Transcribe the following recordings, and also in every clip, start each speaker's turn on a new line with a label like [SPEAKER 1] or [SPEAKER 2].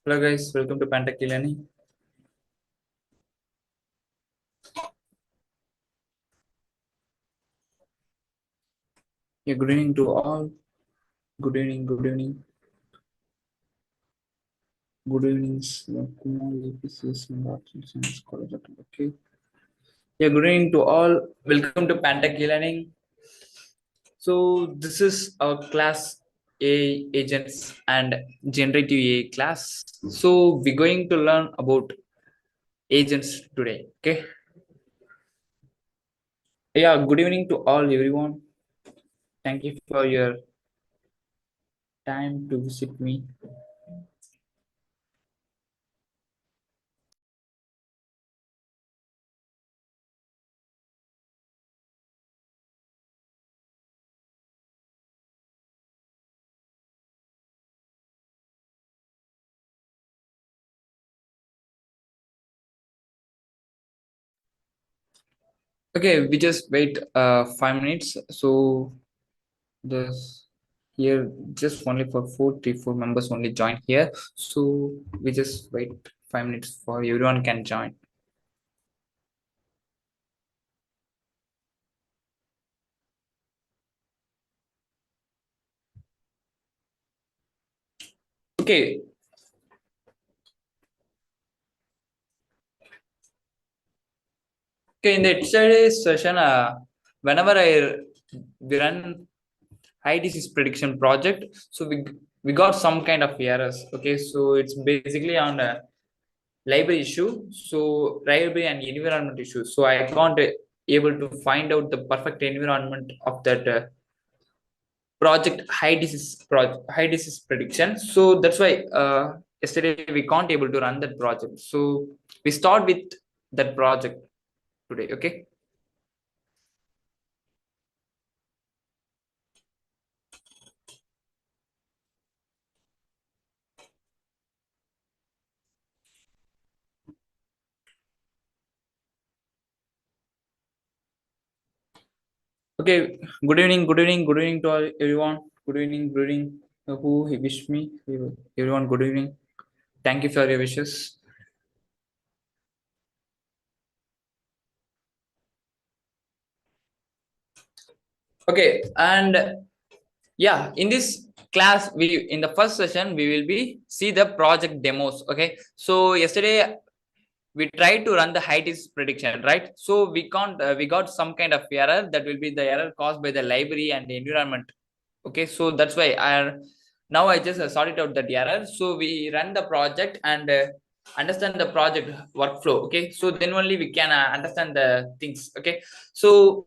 [SPEAKER 1] Hello guys, welcome to pantechelearning. Yeah, good evening to all. Good evening, good evening. Good evening, Kumar, APCS, Science College. Okay. Yeah, good evening to all. Welcome to pantechelearning. So this is our class A agents and generative AI class. So we're going to learn about agents today. Okay. Yeah, good evening to all everyone. Thank you for your time to visit me. Okay, we just wait 5 minutes. So this here just only for 44 members only join here. So we just wait 5 minutes for everyone can join. Okay. Okay, in the today's session, whenever we run high disease prediction project, so we got some kind of errors. Okay, so it's basically on a library issue, so library and environment issue. So I can't able to find out the perfect environment of that project high disease prediction. So that's why yesterday we can't able to run that project. So we start with that project today. Okay. Okay, good evening, good evening, good evening to all, everyone. Good evening, good evening. Who wish me? Everyone, good evening. Thank you for your wishes. Okay, and yeah, in this class, we in the first session we will be see the project demos. Okay, so yesterday we tried to run the height is prediction, right? So we can't we got some kind of error, that will be the error caused by the library and the environment. Okay, so that's why I just sorted out that error. So we run the project and understand the project workflow. Okay, so then only we can understand the things. Okay, so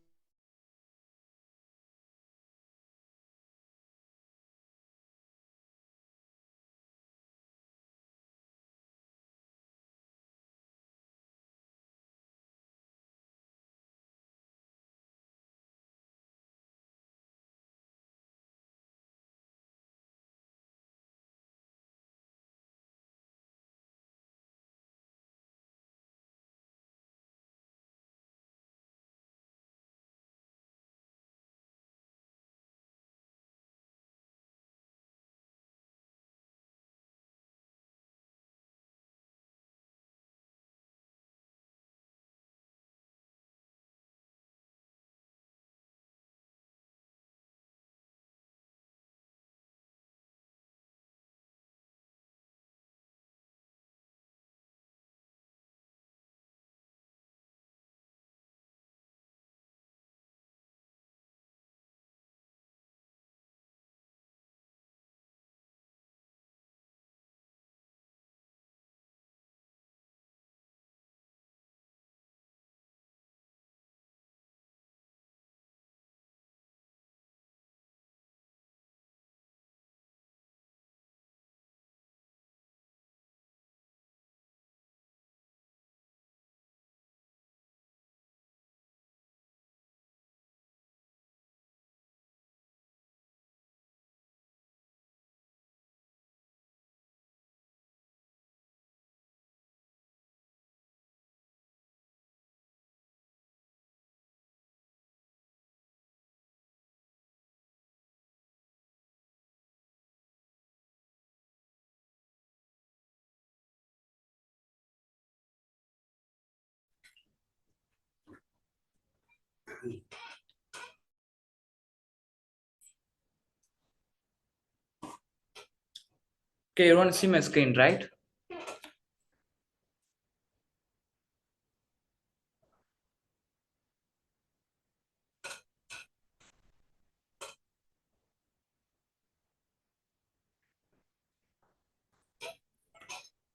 [SPEAKER 1] Okay, you want to see my screen, right?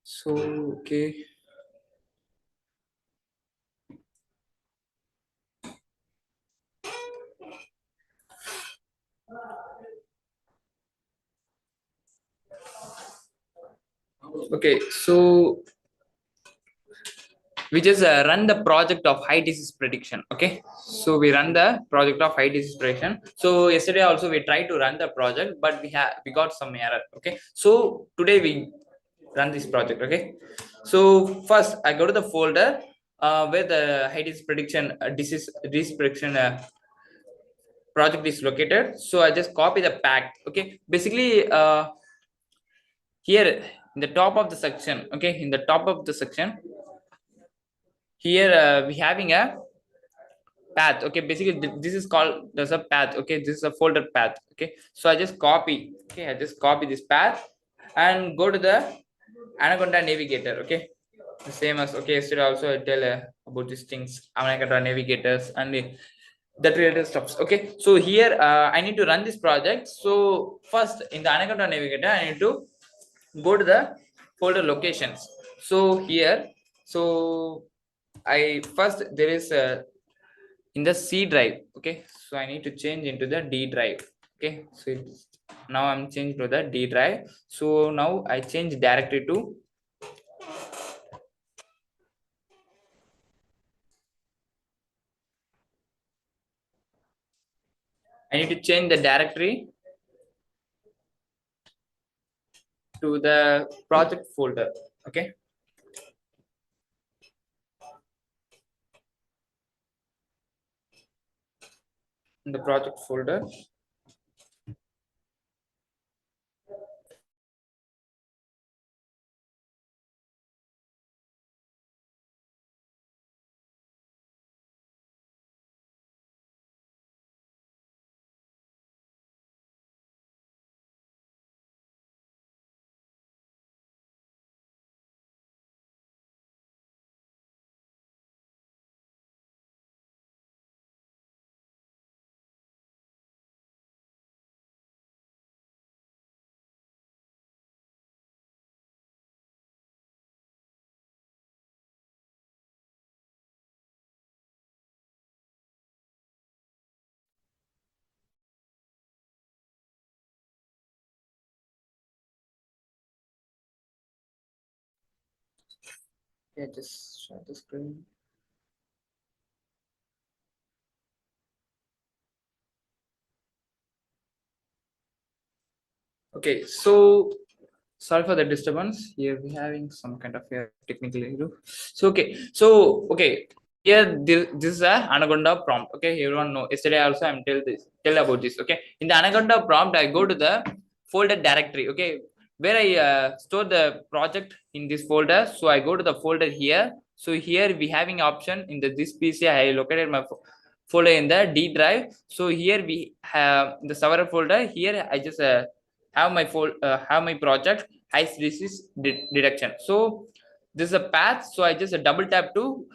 [SPEAKER 1] So, okay. Okay, so we just run the project of high disease prediction. Okay, so we run the project of high disease prediction. So yesterday also we tried to run the project, but we got some error. Okay, so today we run this project. Okay, so first I go to the folder where the high disease prediction disease prediction project is located. So I just copy the pack. Okay, basically here in the top of the section. Okay, in the top of the section here we having a path. Okay, basically this is called, there's a path. Okay, this is a folder path. Okay, so I just copy. Okay, I just copy this path and go to the anaconda navigator. Okay, the same as, okay, yesterday also I tell about these things, anaconda navigators and that related stuff. Okay, so here I need to run this project. So first in the anaconda navigator I need to go to the folder locations. So here, so I first there is a in the C drive. Okay, so I need to change into the D drive. Okay, so now I'm changed to the D drive. So now I change directory to, I need to change the directory to the project folder. Okay, in the project folder. Okay, just share the screen. Okay, so sorry for the disturbance. Here we having some kind of a technical issue. So okay, here this is a anaconda prompt. Okay, everyone know. Yesterday also I'm tell about this. Okay, in the anaconda prompt I go to the folder directory. Okay, where I store the project in this folder. So I go to the folder here. So here we having option in the this PC. I located my folder in the D drive. So here we have the server folder. Here I just have my project high disease detection. So this is a path. So I just double tap to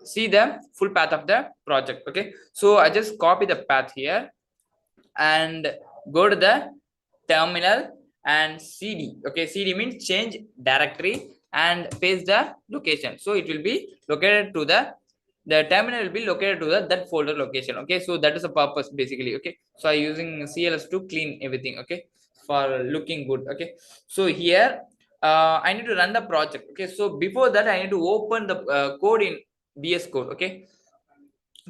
[SPEAKER 1] see the full path of the project. Okay, so I just copy the path here and go to the terminal and cd. Okay, cd means change directory and paste the location. So it will be located to the terminal will be located to the that folder location. Okay, so that is the purpose basically. Okay, so I using cls to clean everything. Okay, for looking good. Okay, so here I need to run the project. Okay, so before that I need to open the code in VS Code. Okay,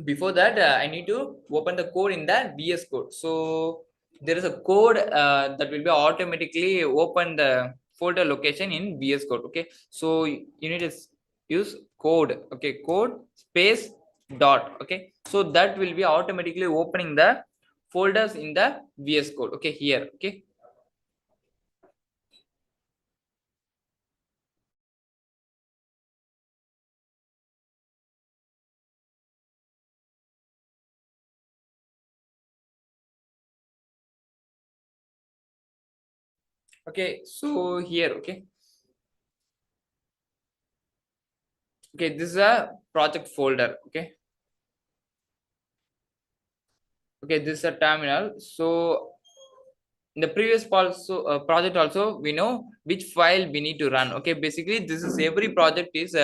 [SPEAKER 1] before that I need to open the code in the VS Code. So there is a code that will be automatically open the folder location in VS Code. Okay, so you need to use code. Okay, code space dot. Okay, so that will be automatically opening the folders in the VS Code. Okay, here. Okay, Okay, so here, okay, this is a project folder. Okay, this is a terminal. So in the previous project also, we know which file we need to run. Okay, basically this is every project is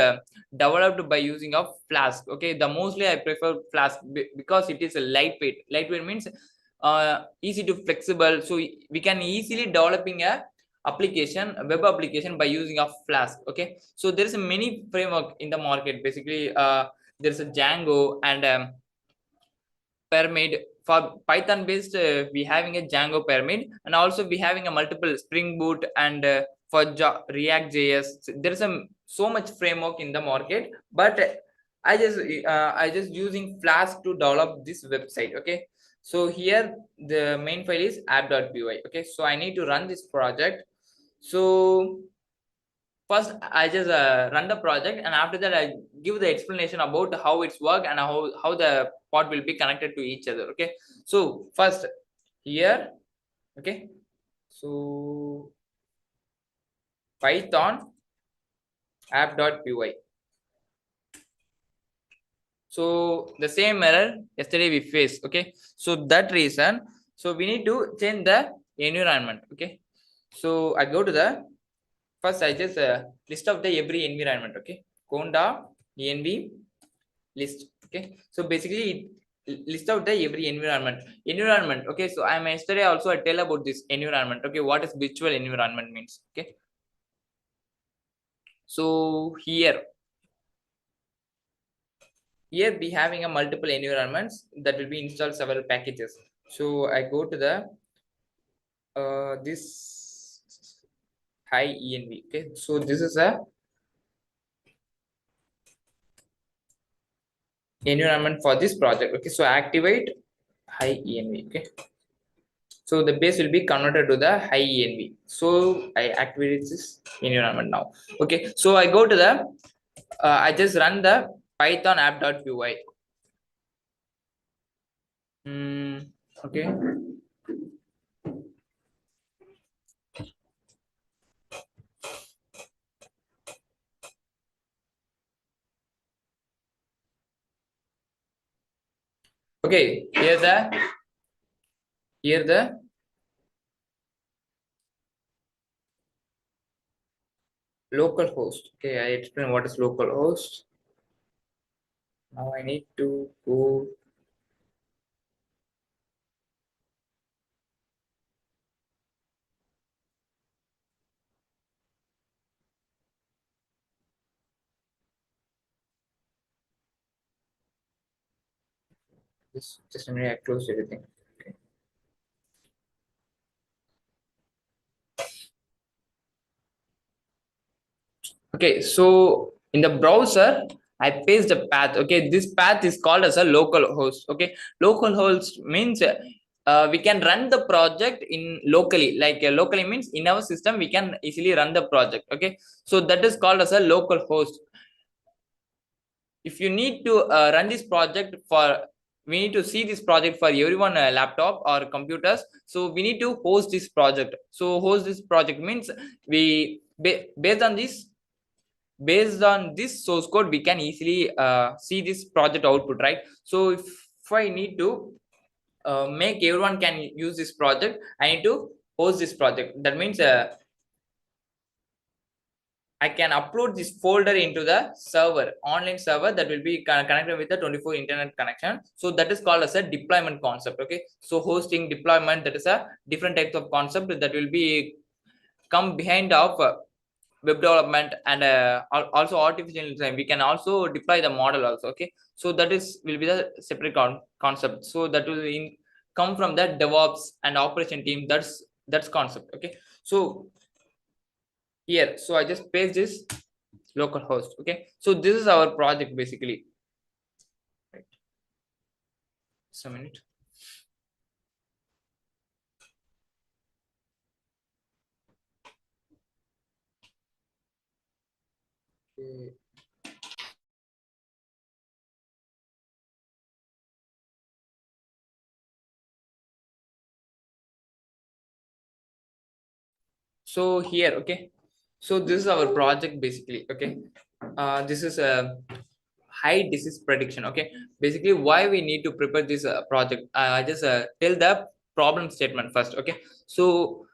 [SPEAKER 1] developed by using of Flask. Okay, the mostly I prefer Flask because it is a lightweight means easy to flexible, so we can easily developing a web application by using of Flask. Okay, so there is a many framework in the market. Basically there is a Django and pyramid. For Python based, we having a Django pyramid, and also we having a multiple Spring Boot, and for React JS. There is a so much framework in the market, but I just using Flask to develop this website. Okay, so here the main file is app.py. Okay, so I need to run this project. So first I just run the project, and after that I give the explanation about how it's work and how the pod will be connected to each other. Okay, so first here, okay, so Python app.py. So the same error yesterday we faced. Okay, so that reason, so we need to change the environment. Okay, so I go to the first, I just list of the every environment. Okay, conda env list. Okay, so basically it list out the every environment. Okay, so I'm yesterday also I tell about this environment. Okay, what is virtual environment means. Okay, so here we having a multiple environments that will be installed several packages. So I go to the this high env. Okay, so this is a environment for this project. Okay, so activate high env. Okay, so the base will be converted to the high env. So I activate this environment now. Okay, so I go to the I just run the python app.py. Okay, okay, here the local host. Okay, I explain what is local host. Now I need to go. Just a minute, I closed everything. Okay. Okay, so in the browser, I paste a path. Okay, this path is called as a local host. Okay, local host means we can run the project in locally. Like locally means in our system we can easily run the project. Okay, so that is called as a local host. If you need to run this project for, we need to see this project for everyone laptop or computers, so we need to host this project. So host this project means we based on this source code we can easily see this project output, right? So if I need to make everyone can use this project, I need to host this project. That means I can upload this folder into the server, online server that will be connected with the 24 internet connection. So that is called as a deployment concept. Okay, so hosting deployment, that is a different types of concept that will be come behind of web development, and also artificial intelligence. We can also deploy the model also. Okay, so that is will be the separate concept. So that will come from the DevOps and operation team. That's concept. Okay, so here, so I just paste this local host. Okay, so this is our project basically, right? Just a minute. Okay. So here, okay, so this is our project basically. Okay, this is a high disease prediction. Okay, basically why we need to prepare this project, I just tell the problem statement first. Okay, so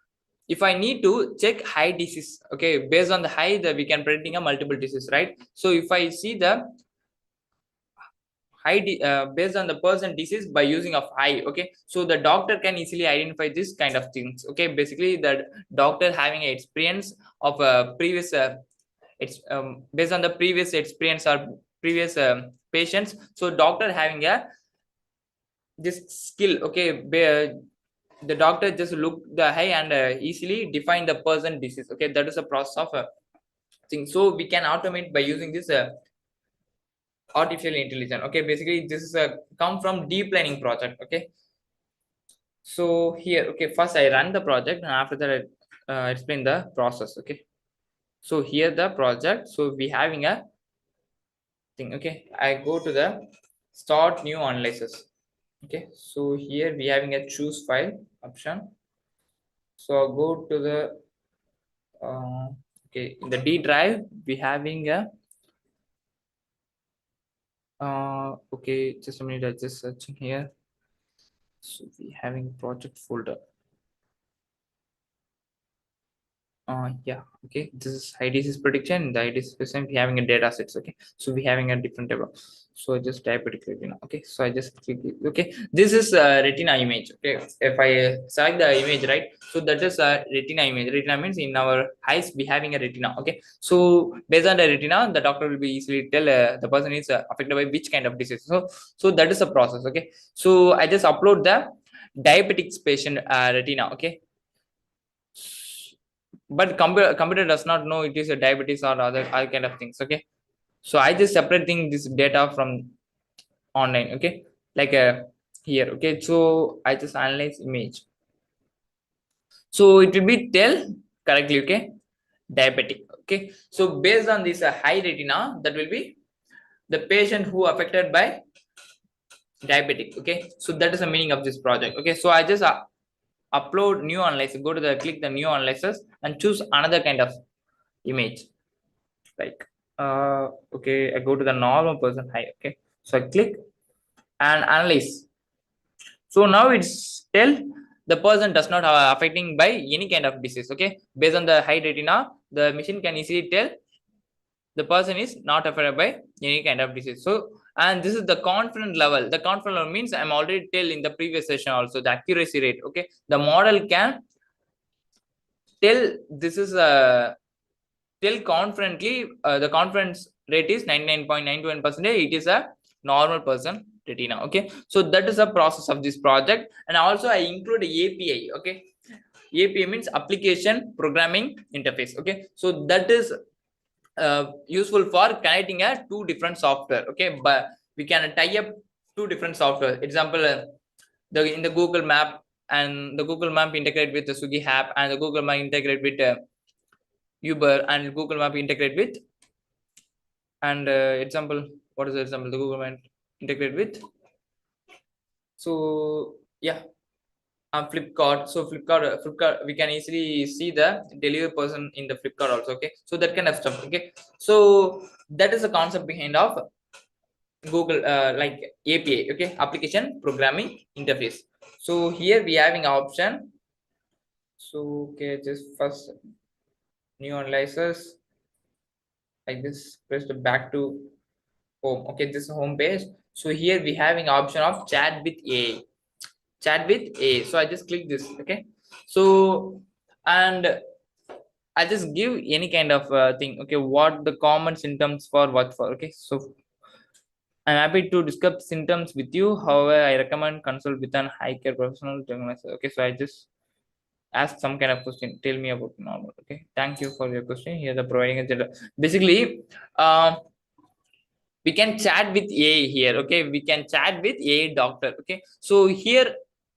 [SPEAKER 1] if I need to check high disease, okay, based on the high that we can predicting a multiple disease, right? So if I see the based on the person disease by using of high, okay, so the doctor can easily identify this kind of things. Okay, basically the doctor having experience of previous it's based on the previous experience or previous patients, so doctor having a this skill. Okay, the doctor just look the high and easily define the person disease. Okay, that is a process of a thing, so we can automate by using this artificial intelligence. Okay, basically this is a come from deep learning project. Okay, so here, okay, first I run the project and after that I explain the process. Okay, so here the project, so we having a thing. Okay, I go to the start new analysis. Okay, so here we having a choose file option. So I'll go to the okay, in the D drive we having a okay, just a minute, I just searching here. So we having project folder. Yeah, okay, this is high disease prediction. The disease percent we having a data sets. Okay, so we having a different table. So I just type it retina. Okay, so I just click it. Okay, this is a retina image. Okay, if I select the image, right, so that is a retina image. Retina means in our eyes we having a retina. Okay, so based on the retina the doctor will be easily tell the person is affected by which kind of disease. So that is a process. Okay, so I just upload the diabetics patient retina. Okay, but computer does not know it is a diabetes or other kind of things. Okay, so I just separating this data from online. Okay, like here. Okay, so I just analyze image, so it will be tell correctly. Okay, diabetic. Okay, so based on this high retina, that will be the patient who affected by diabetic. Okay, so that is the meaning of this project. Okay, so I just upload new analysis, go to the click the new analysis and choose another kind of image. Like okay, I go to the normal person high. Okay, so I click and analyze. So now it's tell the person does not affecting by any kind of disease. Okay, based on the high retina the machine can easily tell the person is not affected by any kind of disease. So and this is the confidence level. The confidence level means I'm already tell in the previous session also the accuracy rate. Okay, the model can tell this is a tell confidently the confidence rate is 99.91%. It is a normal person retina. Okay, so that is the process of this project. And also I include API. Okay, API means application programming interface. Okay, so that is useful for connecting a two different software. Okay, but we can tie up two different software. Example, the in the Google Map, and the Google Map integrate with the Swiggy app, and the Google Map integrate with Uber, and Google Map integrate with, and example, what is the example, the Google Map integrate with, so yeah, Flipkart. So Flipkart we can easily see the delivery person in the Flipkart also. Okay, so that kind of stuff. Okay, so that is the concept behind of Google like API. Okay, application programming interface. So here we having option. So okay, just first new analysis like this, press the back to home. Okay, this is home page. So here we having option of chat with AI. Chat with AI. So I just click this. Okay, so and I just give any kind of thing. Okay, what the common symptoms for what for. Okay, so I'm happy to discuss symptoms with you. However, I recommend consult with an eye care professional. Okay, so I just ask some kind of question. Tell me about normal. Okay, thank you for your question. Here the providing a basically. We can chat with AI here. Okay, we can chat with AI doctor. Okay, so here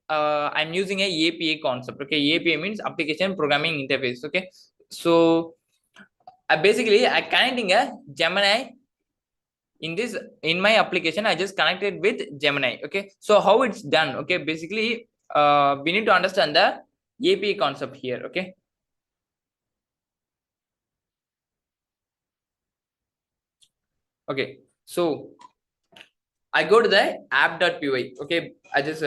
[SPEAKER 1] I'm using a API concept. Okay, API means application programming interface. Okay, so basically I connecting a Gemini in this, in my application I just connected with Gemini. Okay, so how it's done. Okay, basically we need to understand the API concept here. Okay, Okay, so I go to the app.py. Okay, I just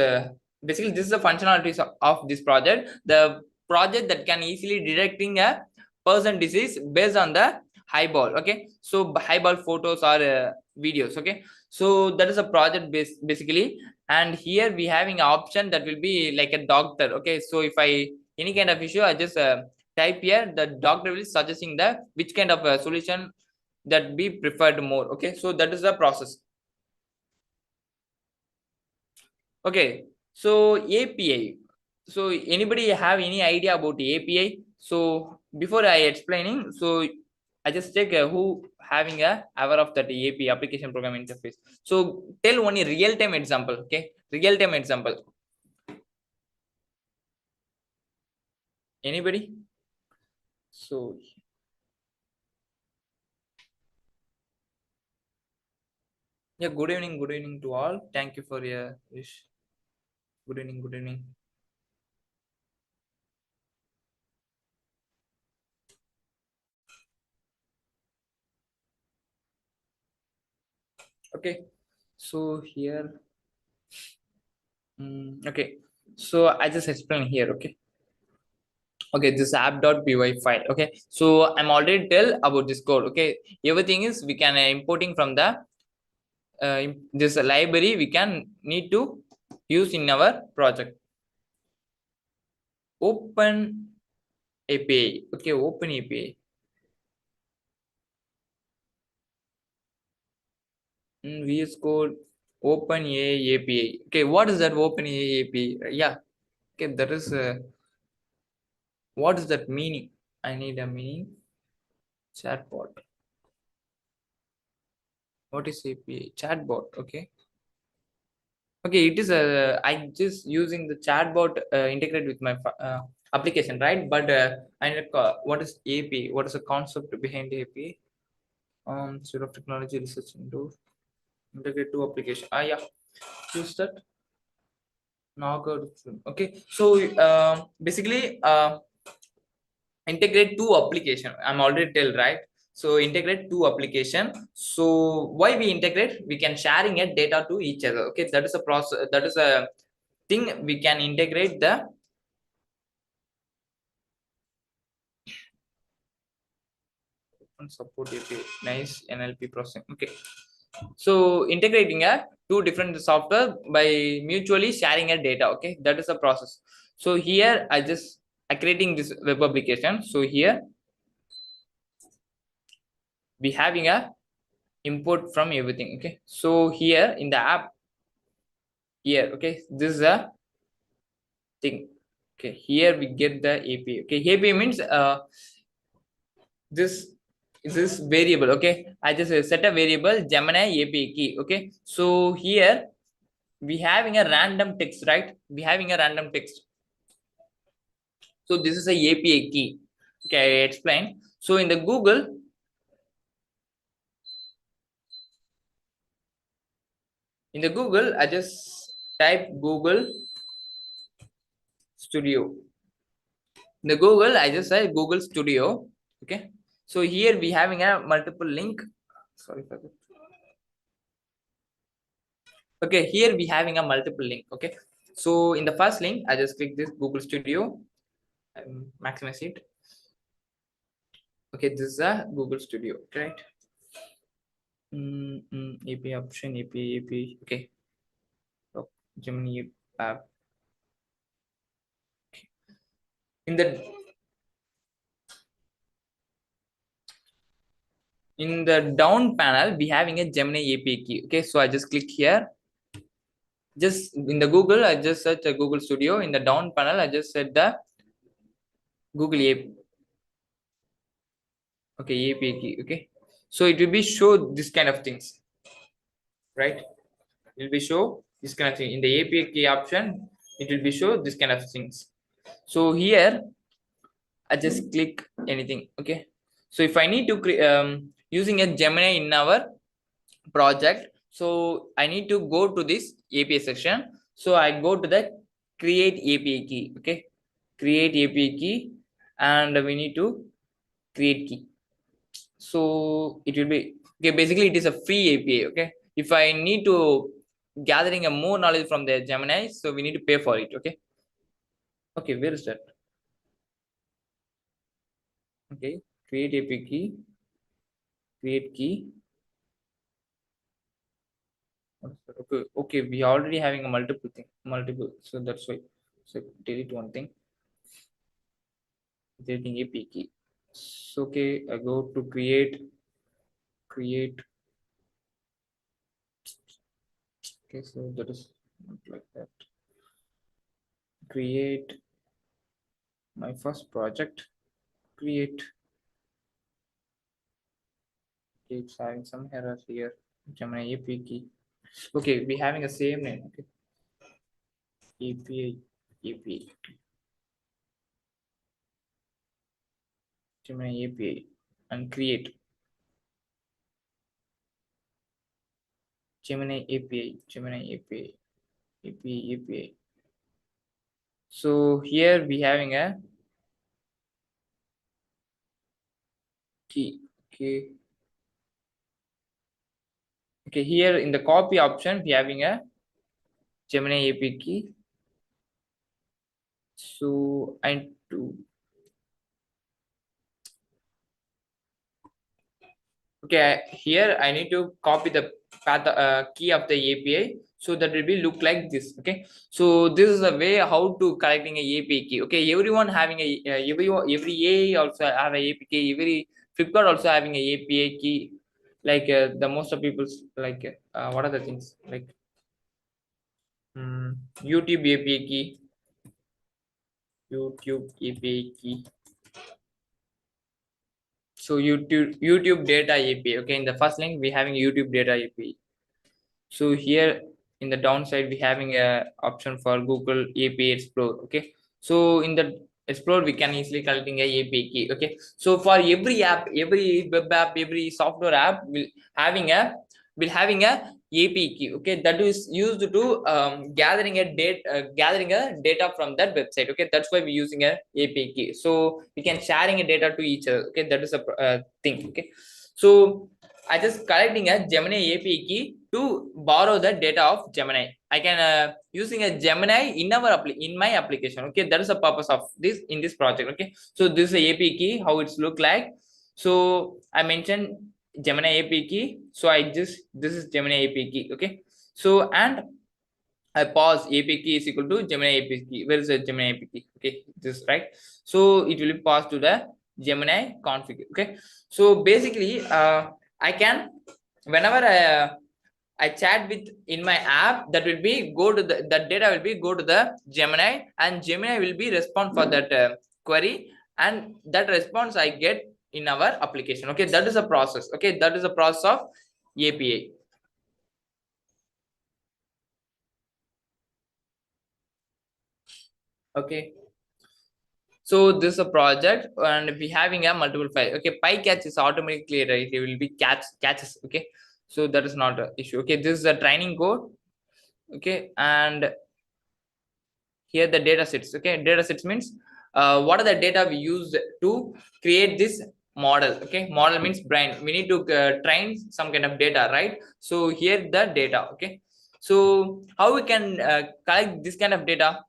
[SPEAKER 1] basically this is the functionalities of this project. The project that can easily detecting a person disease based on the highball. Okay, so highball photos or videos. Okay, so that is a project basically, and here we having an option that will be like a doctor. Okay, so if I any kind of issue, I just type here. The doctor will suggesting the which kind of solution that be preferred more. Okay, so that is the process. Okay, so API. So anybody have any idea about the API? So before I explaining, so I just check who having a aware of that API application program interface. So tell only real time example. Okay, real time example. Anybody? So yeah, good evening to all. Thank you for your wish. Good evening, good evening. Okay, so here, okay, so I just explain here. Okay. Okay, this app.py file. Okay, so I'm already tell about this code. Okay, everything is we can importing from the this library we can need to use in our project. Open API. Okay, open API. VS code open API. Okay, what is that open API? Yeah, okay, that is what is that meaning? I need a meaning. Chatbot. What is API? Chatbot. Okay. Okay, it is a. I just using the chatbot integrate with my application, right? But I need what is API? What is the concept behind API? Sort of technology research into integrate to application. Ah, yeah, use that. Now go. Okay, so basically, integrate two application. I'm already tell right. So integrate two application. So why we integrate? We can sharing a data to each other. Okay, that is a process. That is a thing we can integrate the support API. Nice NLP processing. Okay, so integrating a two different software by mutually sharing a data. Okay, that is a process. So here I creating this web application. So here we having a import from everything. Okay, so here in the app here, okay, this is a thing. Okay, here we get the API. Okay, API means this this variable. Okay, I just set a variable Gemini API key. Okay, so here we having a random text, right? We having a random text. So this is a API key. Okay, I explain. So in the Google, I just type Google Studio. In the Google, I just say Google Studio. Okay. So here we having a multiple link. Sorry for that. Okay, here we having a multiple link. Okay. So in the first link, I just click this Google Studio. Maximize it. Okay, this is a Google Studio, right? API option, API. Okay. Oh, Gemini app. In the down panel, we having a Gemini API key. Okay, so I just click here. Just in the Google, I just search a Google Studio. In the down panel, I just set the Google API. Okay, API key. Okay, so it will be show this kind of things, right? It will be show this kind of thing in the API key option. It will be show this kind of things. So here I just click anything. Okay, so if I need to using a Gemini in our project, so I need to go to this API section. So I go to the create API key. Okay, create API key, and we need to create key. So it will be okay. Basically it is a free API. Okay, if I need to gathering a more knowledge from the Gemini, so we need to pay for it. Okay. Okay, where is that? Okay, create API key, create key. Okay, okay, we are already having a multiple, so that's why. So delete one thing, deleting API key. So okay, I go to create. Okay, so that is not like that. Create my first project. Create. Okay, it's having some errors here. Gemini API key. Okay, we having a same name. Okay, API API Gemini API and create Gemini API API. So here we having a key. Okay. Okay, here in the copy option we having a Gemini API key. So I do. Okay, here I need to copy the path key of the API, so that will be look like this. Okay, so this is a way how to collecting a API key. Okay, everyone having a every AI also have a API key. Every Flipkart also having a API key. Like the most of people like what are the things like YouTube API key, YouTube API key. So YouTube data API. Okay, in the first link we having YouTube data API. So here in the downside we having a option for Google API Explore. Okay, so in the Explore we can easily collecting a API key. Okay, so for every app, every web app, every software app will having a API key. Okay, that is used to gathering a data from that website. Okay, that's why we're using a API key. So we can sharing a data to each other. Okay, that is a thing. Okay, so I just collecting a Gemini API key to borrow the data of Gemini. I can using a Gemini in my application. Okay, that is the purpose of this in this project. Okay, so this is a API key, how it's look like. So I mentioned Gemini API key. So this is Gemini API key. Okay, so and I pause API key is equal to Gemini API key. Where is the Gemini API key? Okay, this right. So it will be passed to the Gemini config. Okay, so basically I can whenever I chat with in my app, that will be go to the that data will be go to the Gemini, and Gemini will be respond for that query, and that response I get in our application. Okay, that is a process. Okay, that is a process of API. Okay, so this is a project and we having a multiple file. Okay, PyCatch is automatically right. It will be catches. Okay, so that is not an issue. Okay, this is a training code. Okay, and here the data sets. Okay, data sets means what are the data we use to create this model. Okay, model means brain. We need to train some kind of data, right? So here the data. Okay, so how we can collect this kind of data?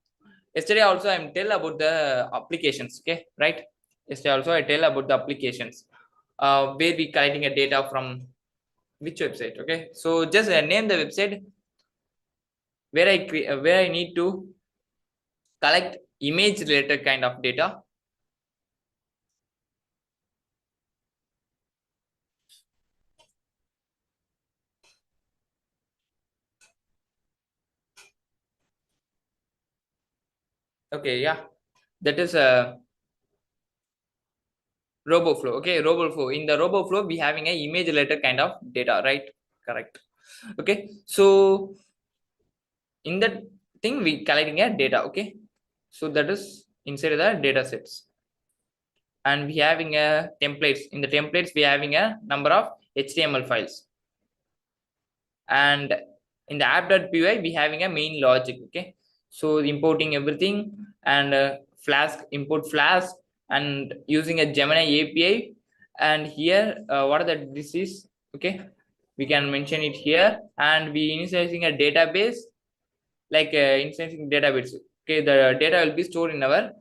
[SPEAKER 1] Yesterday also I'm tell about the applications. Okay, right? Yesterday also I tell about the applications where we collecting a data from which website. Okay, so just name the website where where I need to collect image related kind of data. Okay, yeah, that is a RoboFlow. Okay, RoboFlow. In the RoboFlow we having a image related kind of data, right? Correct. Okay, so in that thing we collecting a data. Okay, so that is inside the data sets, and we having a templates. In the templates we having a number of HTML files, and in the app.py we having a main logic. Okay, so importing everything, and flask import flask, and using a Gemini API, And here what are the disease, okay, we can mention it here. And we initializing a database, like initializing database, okay, the data will be stored in our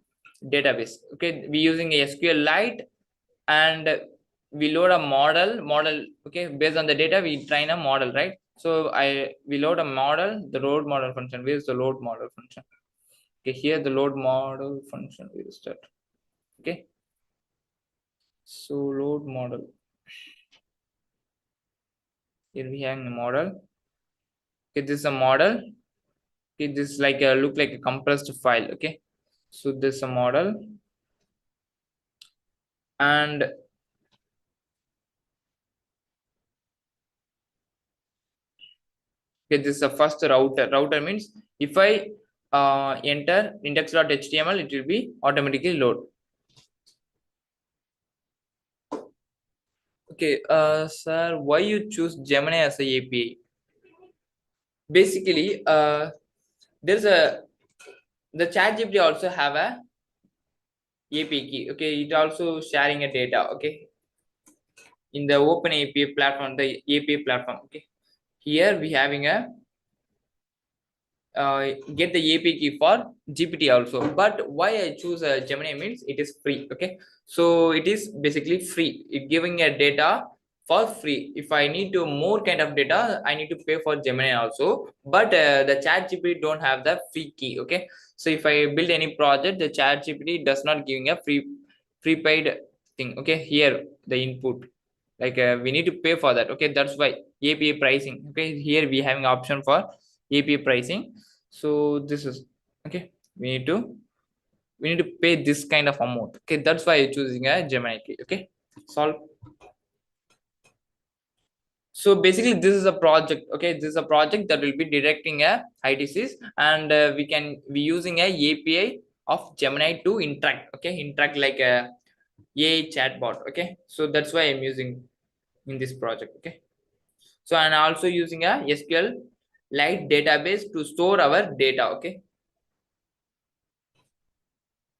[SPEAKER 1] database, okay, we using a SQLite. And we load a model, okay, based on the data we train a model, right? So we load a model, the load model function. Where is the load model function? Okay, here the load model function, where is that? Okay, so load model, here we have a model. Okay, this is a model. Okay, this is like a look like a compressed file. Okay, so this is a model. And okay, this is the first router means if I enter index.html, it will be automatically load. Okay, sir, why you choose Gemini as a API? Basically, there's a the ChatGPT also have a API key. Okay, it also sharing a data. Okay, in the open API platform, the API platform. Okay, here we having a get the API key for GPT also. But why I choose Gemini means it is free. Okay, so it is basically free. It giving a data for free. If I need to more kind of data, I need to pay for Gemini also. But the Chat GPT don't have the free key. Okay, so if I build any project, the Chat GPT does not giving a prepaid thing. Okay, here the input, like we need to pay for that. Okay, that's why API pricing. Okay, here we having option for API pricing. So this is okay, we need to pay this kind of amount. Okay, that's why I'm choosing a Gemini key. Okay, solve. So basically this is a project. Okay, this is a project that will be directing a ITCs. And we using a API of Gemini to interact. Okay, interact like a AI chatbot. Okay, so that's why I'm using in this project. Okay, so and also using a SQL Lite database to store our data. Okay,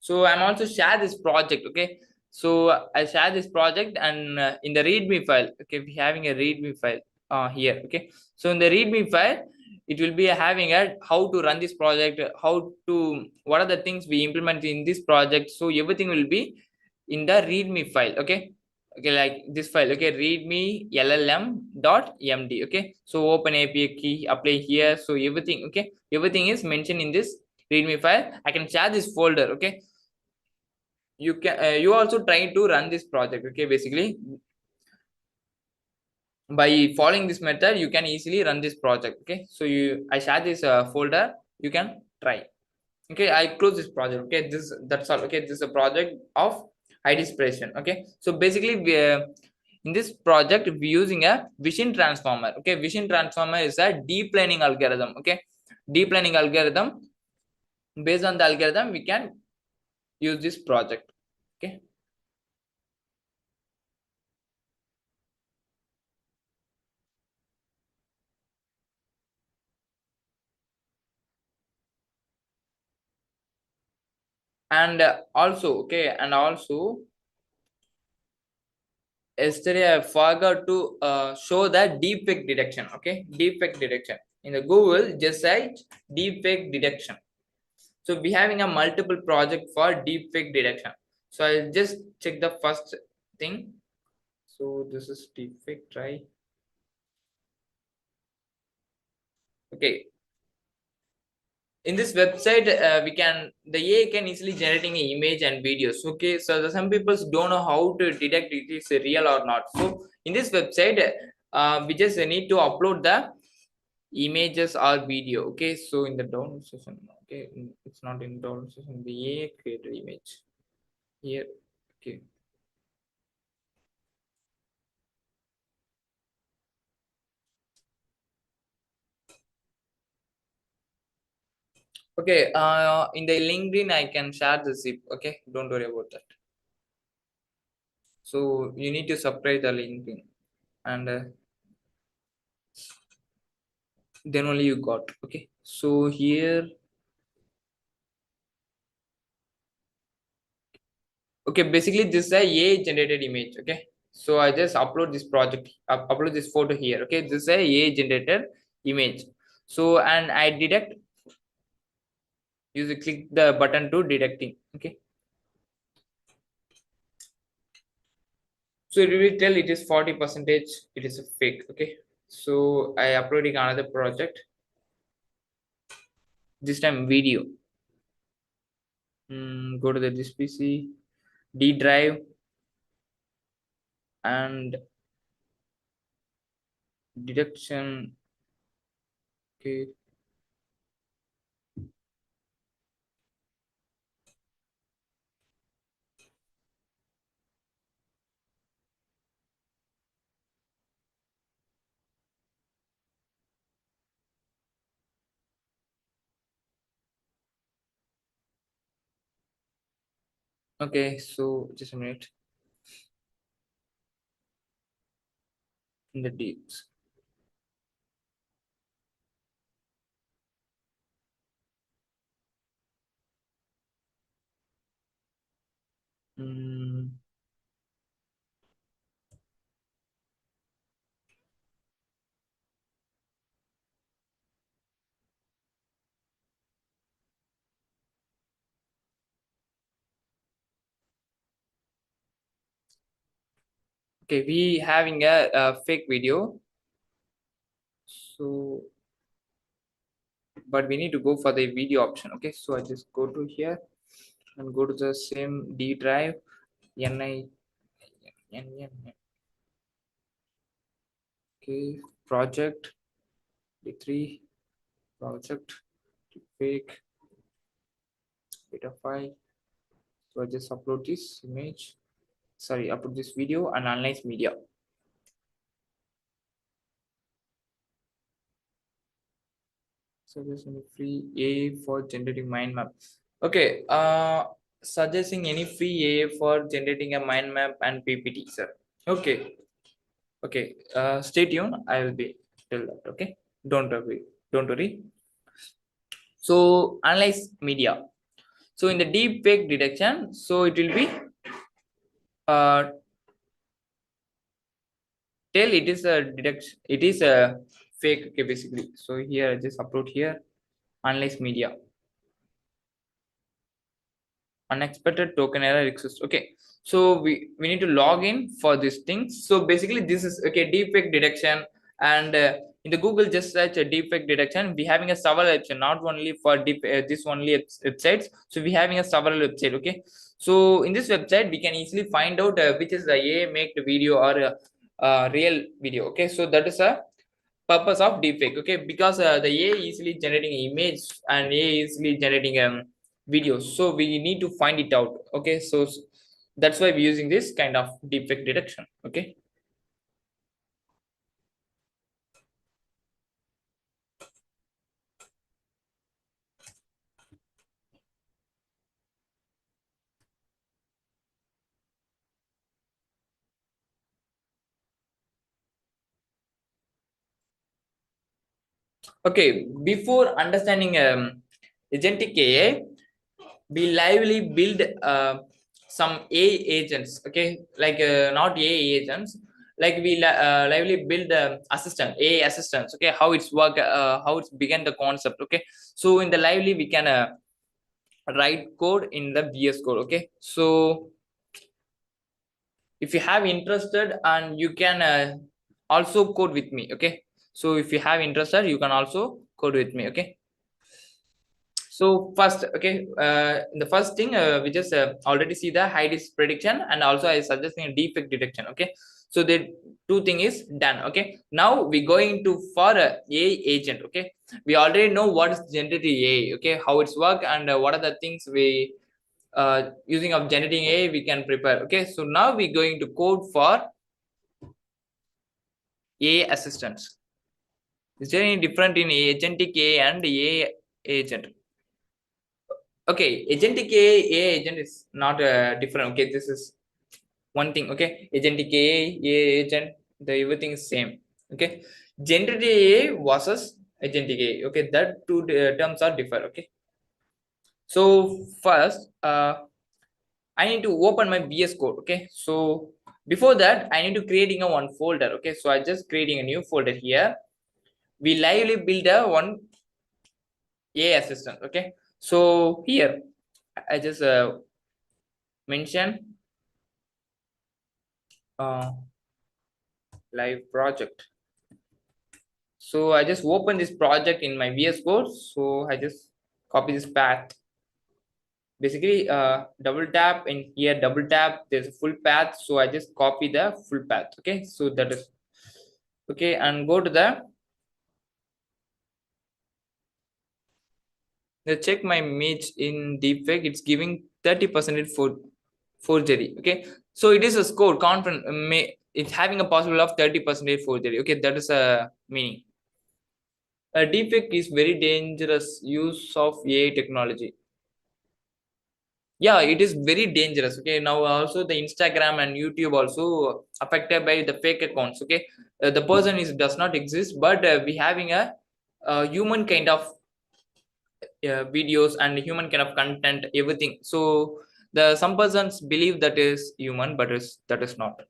[SPEAKER 1] so I'm also share this project. Okay, so I share this project. And in the readme file, okay, we having a readme file here. Okay, so in the readme file, it will be having a how to run this project, how to what are the things we implement in this project. So everything will be in the readme file. Okay, okay, like this file. Okay, readme llm.md. Okay, so open API key, apply here. So everything, okay, everything is mentioned in this readme file. I can share this folder. Okay, you can you also try to run this project. Okay, basically by following this method you can easily run this project. Okay, so I share this folder, you can try. Okay, I close this project. Okay, that's all. Okay, this is a project of ID expression. Okay, so basically in this project we're using a vision transformer. Okay, vision transformer is a deep learning algorithm. Okay, deep learning algorithm, based on the algorithm we can use this project. Okay, and also, okay, and also yesterday I forgot to show that deepfake detection. Okay, deepfake detection in the Google, just search deepfake detection. So we having a multiple project for deepfake detection. So I'll just check the first thing. So this is deepfake try. Okay, in this website we can the AI can easily generating an image and videos. Okay, so some people don't know how to detect it is real or not. So in this website we just need to upload the images or video. Okay, so in the download session, okay, it's not in download session, the AI created image here. Okay, okay, in the LinkedIn I can share the zip. Okay, don't worry about that. So you need to subscribe the LinkedIn. And then only you got. Okay, so here, okay, basically this is a AI generated image. Okay, So I just upload this project, upload this photo here. Okay, this is a AI generated image. So and I detect, you click the button to detecting. Okay, so it will tell it is 40 percentage, it is a fake. Okay, so I uploading another project, this time video. Go to this PC, D drive, and detection. Okay, okay, so just a minute. In the deeps. Mm, okay, we having a fake video. So, but we need to go for the video option. Okay, so I just go to here and go to the same D drive, NI, okay, project, D3, project, fake, data file. So I just upload this image, sorry, upload this video and analyze media. So there's any free AI for generating mind map. Okay, suggesting any free AI for generating a mind map and PPT, sir. Okay, okay. Stay tuned. I will be till that. Okay, don't worry. Don't worry. So analyze media. So in the deep fake detection, so it will be uh tell it is a detection. It is a fake. Okay, basically. So here I just upload here analyze media. Unexpected token error exists. Okay, so we need to log in for these things. So basically this is okay, deepfake detection. And in the Google, just search a deepfake detection. We having a several website, not only for deep this only websites. So we having a several website. Okay, so in this website we can easily find out which is the AI make the video or real video. Okay, so that is a purpose of deepfake. Okay, because the AI easily generating image and AI easily generating videos, so we need to find it out. Okay, so that's why we're using this kind of deepfake detection. Okay, okay, before understanding agentic AI, we lively build some AI agents. Okay, like not AI agents, like we lively build assistant AI assistants. Okay, how it's work, how it's began the concept. Okay, so in the lively we can write code in the VS code. Okay, so if you have interested and you can also code with me. Okay, so if you have interested you can also code with me. Okay, so first, okay, the first thing we just already see the high risk prediction, and also I suggesting a defect detection. Okay, so the two thing is done. Okay, now we going to for a agent. Okay, we already know what is generative AI. Okay, how it's work and what are the things we using of generating AI we can prepare. Okay, so now we going to code for AI assistants. Is there any different in agentic AI and AI agent? Okay, agentic AI agent is not different. Okay, this is one thing. Okay, agentic AI agent, the everything is same. Okay, generative AI versus agentic AI. Okay, that two terms are different. Okay, so first I need to open my VS code. Okay, so Before that, I need to creating a one folder. Okay, so I just creating a new folder here. We lively build a one AI assistant. Okay, so here I just mention uh, live project. So I just open this project in my VS Code. So I just copy this path. Basically, double tap in here, double tap, there's a full path. So I just copy the full path. Okay, so that is okay, and go to the check my image in Deepfake. It's giving 30% for forgery. Okay, so it is a score confident. It's having a possibility of 30% forgery. Okay, that is a meaning. Deepfake is very dangerous use of AI technology. Yeah, it is very dangerous. Okay, now also the Instagram and YouTube also affected by the fake accounts. Okay, the person is does not exist, but we having a human kind of videos and human kind of content, everything. So the some persons believe that is human, but that is not.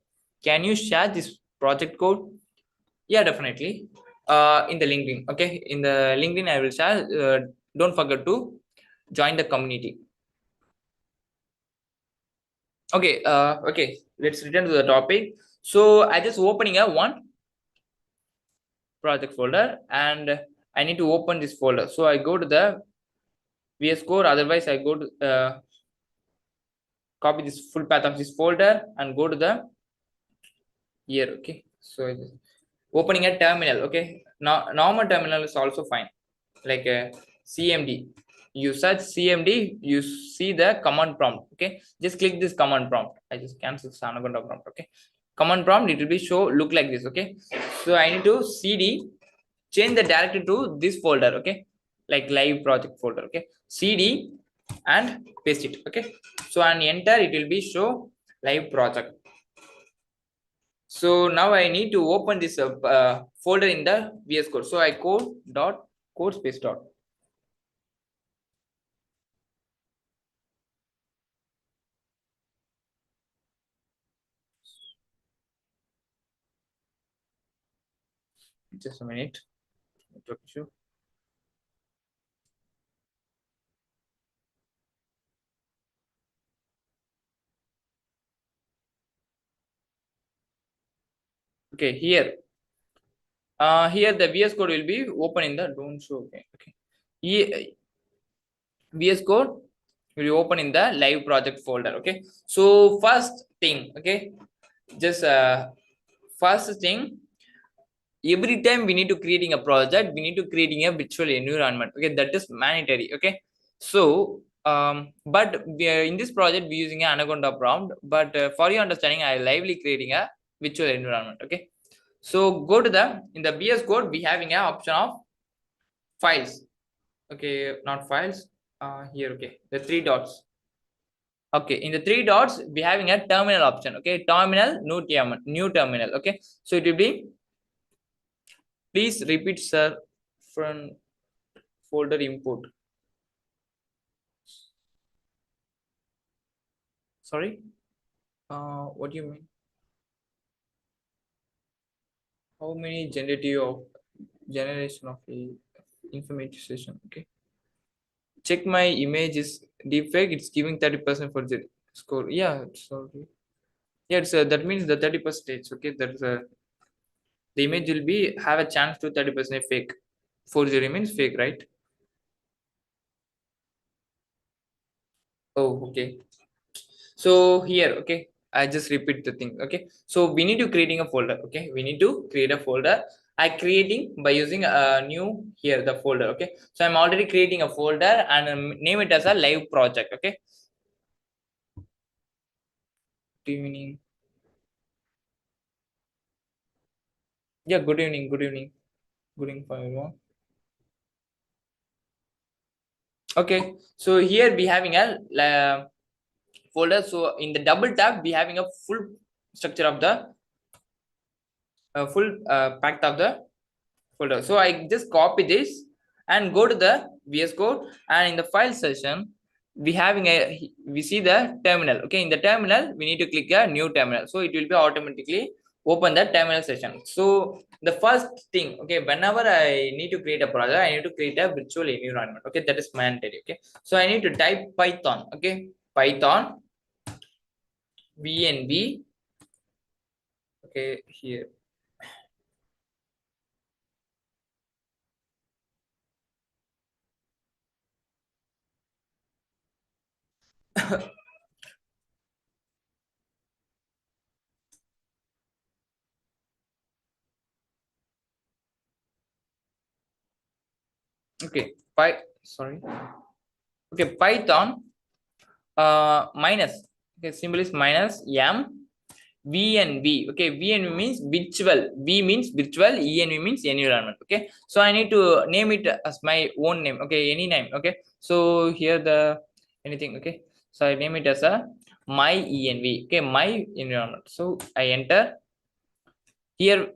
[SPEAKER 1] Can you share this project code? Yeah, definitely. In the LinkedIn. Okay, in the LinkedIn I will share. Don't forget to join the community. Okay, okay, let's return to the topic. So I just opening a one project folder, and I need to open this folder. So I go to the VS Code. Otherwise I go to copy this full path of this folder and go to the here. Okay, so I just opening a terminal. Okay, now normal terminal is also fine, like a CMD. You search CMD, you see the command prompt. Okay, just click this command prompt. I just cancel this anaconda prompt. Okay, command prompt, it will be show look like this. Okay, so I need to CD, change the directory to this folder. Okay, like live project folder. Okay, CD and paste it. Okay, so and enter, it will be show live project. So now I need to open this folder in the VS Code. So I code dot code space dot. Just a minute. Network issue. Okay, here. Here the VS Code will be open in the don't show. Okay, okay. VS Code will be open in the live project folder. Okay. So first thing, okay, just first thing, every time we need to creating a project, we need to creating a virtual environment. Okay, that is mandatory. Okay, so but we are in this project we using an anaconda prompt, but for your understanding I lively creating a virtual environment. Okay, so go to the in the VS Code we having an option of files. Okay, not files, here. Okay, the three dots. Okay, in the three dots we having a terminal option. Okay, terminal, new terminal. Okay, so it will be, please repeat sir from folder import. Sorry, what do you mean? How many generative of generation of a information? Okay, check my image is deepfake. It's giving 30% for the score. Yeah, sorry. Yeah, it's that means the 30%. Okay, that's the image will be have a chance to 30% fake. 40 means fake, right? Oh, okay. So here, okay, I just repeat the thing. Okay, so we need to creating a folder. Okay, we need to create a folder. I creating by using a new here the folder. Okay, so I'm already creating a folder and name it as a live project. Okay, good evening. Yeah, good evening. Good evening. Good evening for everyone. Okay, so here we having a folder. So in the double tap we having a full structure of the full packed of the folder. So I just copy this and go to the VS Code, and in the file session we see the terminal. Okay, in the terminal we need to click a new terminal, so it will be automatically open the terminal session. So the first thing, okay, whenever I need to create a project, I need to create a virtual environment. Okay, that is mandatory. Okay, so I need to type Python. Okay, Python VNV. Okay, here. Okay, sorry. Okay, Python minus. Okay, symbol is minus m V and V. Okay, V and V means virtual. V means virtual. E and V means environment. Okay, so I need to name it as my own name. Okay, any name. Okay, so here the anything. Okay, so I name it as a my env. Okay, my environment. So I enter here.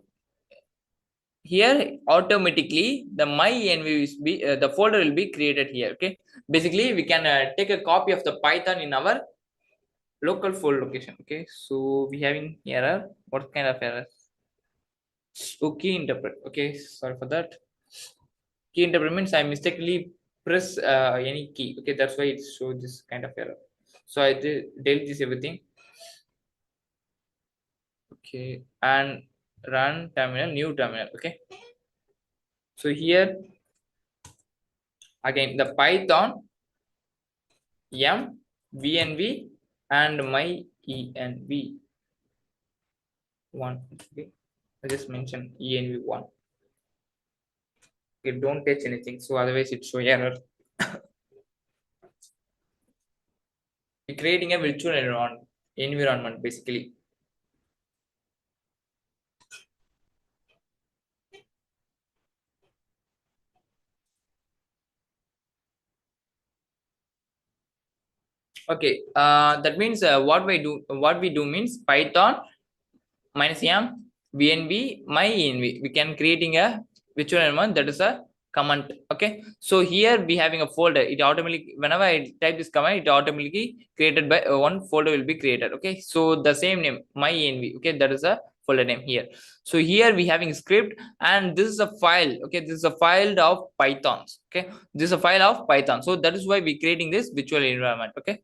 [SPEAKER 1] Here automatically the my env is the folder will be created here. Okay, basically we can take a copy of the Python in our local folder location. Okay, so we having error. What kind of error? So key interpret. Okay, sorry for that. Key interpret means I mistakenly press any key. Okay, that's why it shows this kind of error. So I delete this everything. Okay, and run terminal, new terminal. Okay, so here again the Python m vnv and my env one. Okay, I just mentioned env one. Okay, don't touch anything, so otherwise it show error. We're creating a virtual environment basically. Okay, that means what we do means Python minus m vnv my env. We can creating a virtual environment, that is a command. Okay, so here we having a folder. It automatically, whenever I type this command, it automatically created by one folder will be created. Okay, so the same name my env. Okay, that is a folder name here. So here we having script, and this is a file. Okay, this is a file of Pythons. Okay, this is a file of Python, so that is why we creating this virtual environment. Okay,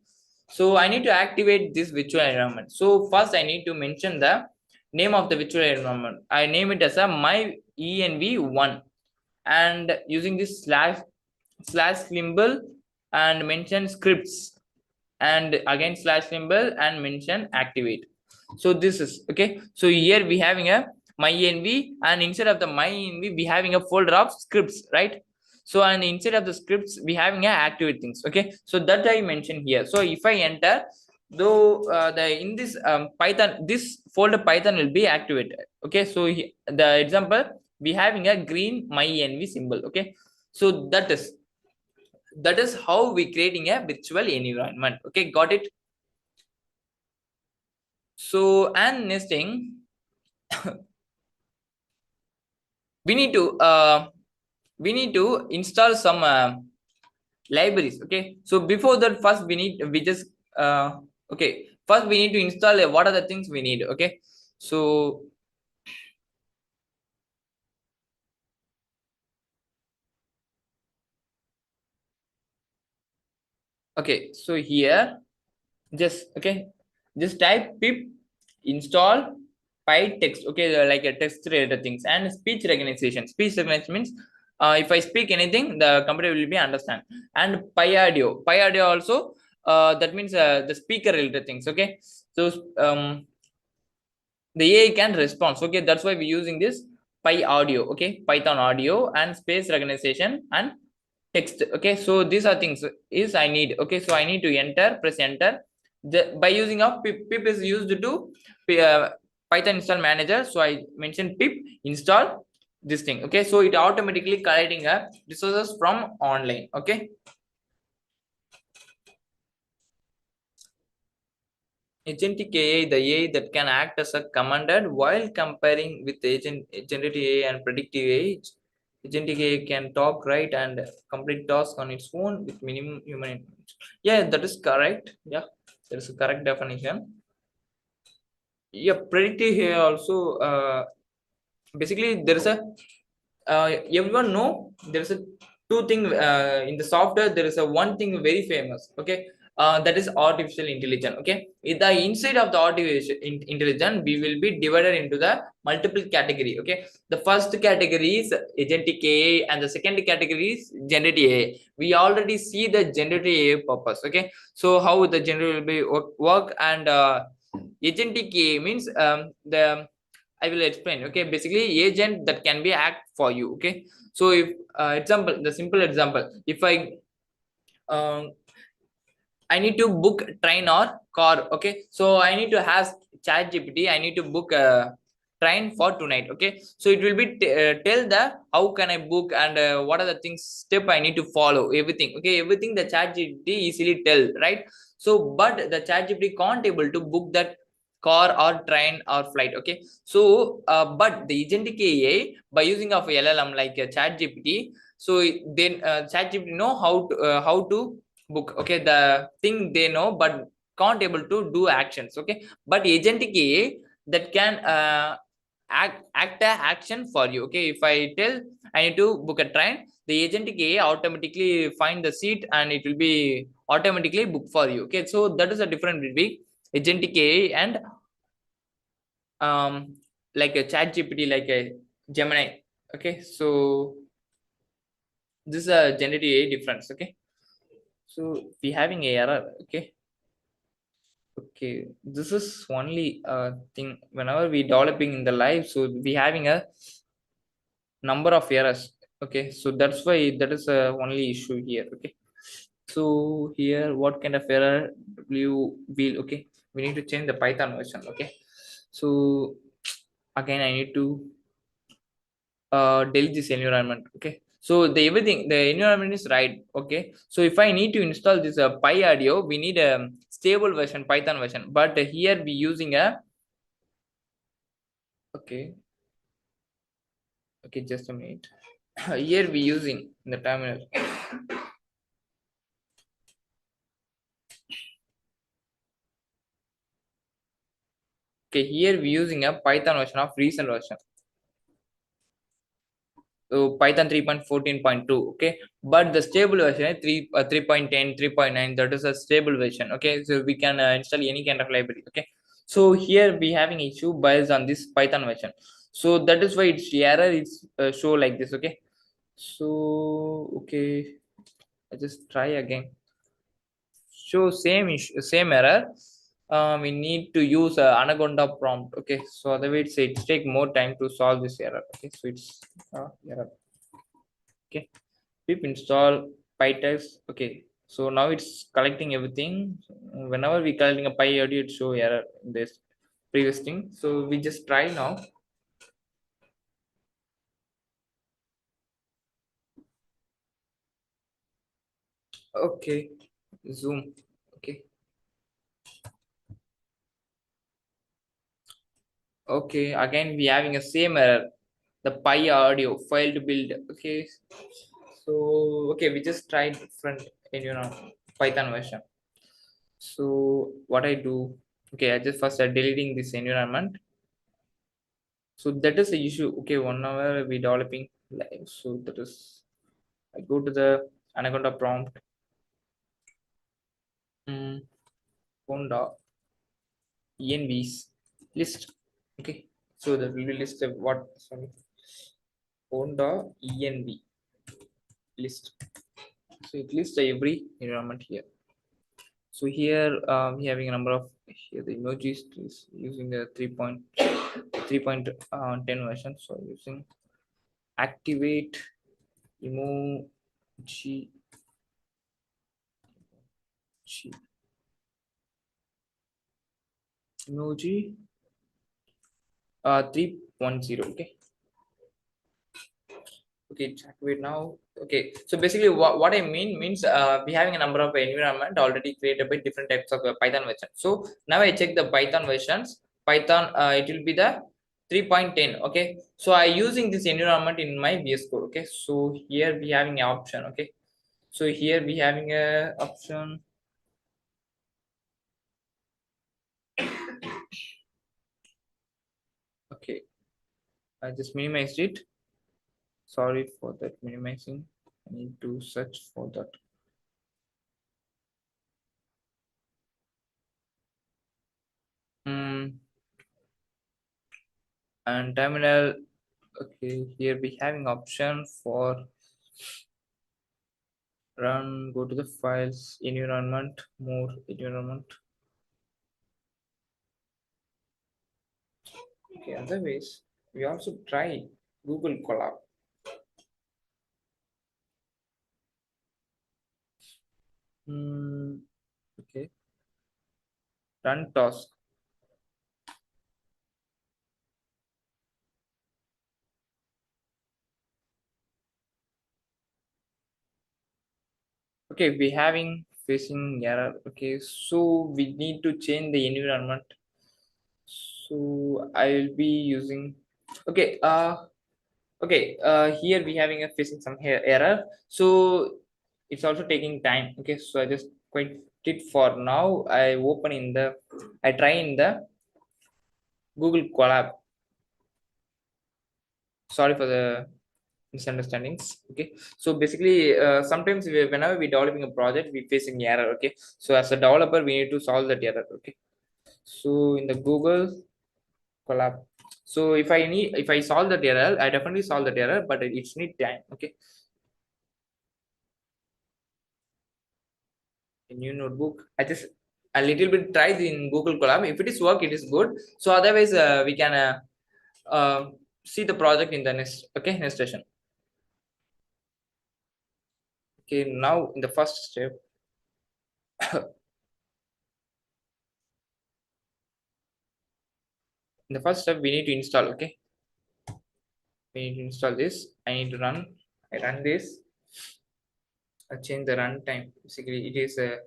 [SPEAKER 1] so I need to activate this virtual environment. So first I need to mention the name of the virtual environment. I name it as a my env1, and using this slash symbol and mention scripts, and again slash symbol and mention activate. So this is okay. So here we having a my env, and instead of the my env we having a folder of scripts, right? So and instead of the scripts we having a activate things. Okay, so that I mentioned here. So if I enter, though the in this Python, this folder Python will be activated. Okay, so the example we having a green my env symbol. Okay, so that is how we creating a virtual environment. Okay, got it? So and next thing we need to install some libraries. Okay, so before that first we just okay, first we need to install what are the things we need. Okay, so okay, so here just type pip install pytext. Okay, like a text related things, and speech recognition means if I speak anything the computer will be understand. And py audio also, that means the speaker related things. Okay, so the AI can respond. Okay, that's why we're using this audio. Okay, Python audio and space recognition and text. Okay, so these are things is I need. Okay, so I need to press enter. By using of pip is used to uh, Python install manager. So I mentioned pip install this thing. Okay, so it automatically collecting resources from online. Okay, agentic AI, the AI that can act as a commander while comparing with agent generative AI and predictive AI. Agentic AI can talk, write, and complete tasks on its own with minimum human intervention. Yeah, that is correct. Yeah, that is a correct definition. Yeah, predictive here also. Basically, there is a everyone know there is a two thing in the software. There is a one thing very famous. Okay, that is artificial intelligence. Okay, in the inside of the artificial intelligence, we will be divided into the multiple category. Okay, the first category is agentic AI, and the second category is generative AI. We already see the generative AI purpose. Okay, so how the generative will be work, and agentic AI means the I will explain. Okay, basically agent that can be act for you. Okay, so if example, the simple example, if um, I need to book train or car. Okay, so I need to ask chat gpt, I need to book a train for tonight. Okay, so it will be tell the how can I book, and what are the things step I need to follow, everything. Okay, everything the chat gpt easily tell, right? So but the chat gpt can't able to book that car or train or flight. Okay, so but the agentic AI by using of llm like chat gpt, so then chat gpt know how to book. Okay, the thing they know but can't able to do actions. Okay, but agentic AI that can act a action for you. Okay, if I tell I need to book a train, the agentic AI automatically find the seat and it will be automatically book for you. Okay, so that is a difference between agentic AI and like a chat gpt, like a Gemini. Okay, so this is a generative AI difference. Okay, so we having a error. Okay, okay, this is only a thing whenever we developing in the live, so we having a number of errors. Okay, so that's why that is a only issue here. Okay, so here what kind of error you will. Okay, we need to change the python version. Okay, so again I need to delete this environment. Okay, so the everything the environment is right. Okay, so if I need to install this pi audio, we need a stable version, python version, but here we using a. Okay, okay, just a minute. Here we using in the terminal. Okay, here we using a python version of recent version. So python 3.14.2. Okay, but the stable version is 3.10 3.9. That is a stable version. Okay, so we can install any kind of library. Okay, so here we having issue based on this python version, so that is why its error is show like this. Okay, so okay, I just try again. Show same issue, same error. We need to use anaconda prompt. Okay, so otherwise it take more time to solve this error. Okay, so it's error. Okay, pip install pytex. Okay, so now it's collecting everything. Whenever we collecting a py audio, it show error in this previous thing, so we just try now. Okay, zoom. Okay, okay, again we having a same error, the pi audio failed to build. Okay, so okay, we just tried different python version. So what I do, okay, I just first deleting this environment. So that is the issue. Okay, 1 hour we developing live, so that is I go to the anaconda prompt. Honda envs list. Okay, so that will be list of what, sorry, Honda env list. So it lists every environment here. So here we having a number of, here the emojis is using the 3.10 version. So using activate emoji emoji 3.0. Okay, okay, activate now. Okay, so basically what I means we having a number of environment already created by different types of python version. So now I check the python versions. Python it will be the 3.10. Okay, so I using this environment in my VS Code. Okay, so here we having an option. Okay, so here we having a option. Okay, I just minimized it. Sorry for that minimizing. I need to search for that. And terminal. Okay, here we having option for run. Go to the files environment, more environment. Okay, otherwise we also try Google Colab. Okay, run task. Okay, we having facing error. Okay, so we need to change the environment. So I will be using. Okay, here we having a facing some error. So it's also taking time. Okay, so I just quit it for now. I try in the Google Colab. Sorry for the misunderstandings. Okay, so basically sometimes whenever we developing a project we facing error. Okay, so as a developer we need to solve that error. Okay, so in the Google Colab, so if I solve that error, I definitely solve that error, but it's need time. Okay, a new notebook, I just a little bit try in Google Colab. If it is work, it is good. So otherwise we can uh, see the project in the next. Okay, next session. Okay, now in the first step, in the first step we need to install. Okay, we need to install this. I need to run. I run this. I change the runtime. Basically it is the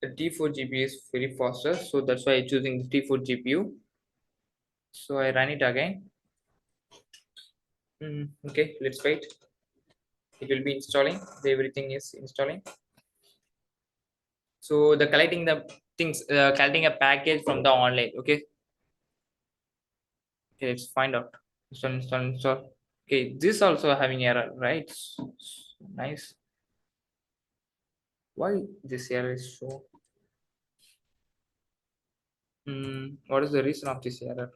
[SPEAKER 1] T4 GPU is very faster, so that's why I'm choosing the T4 GPU. So I run it again. Okay, let's wait. It will be installing. Everything is installing. So the collecting the things, collecting a package from the online. Okay, okay, let's find out. Install. Okay, this also having error, right? Nice. Why this error is so? What is the reason of this error?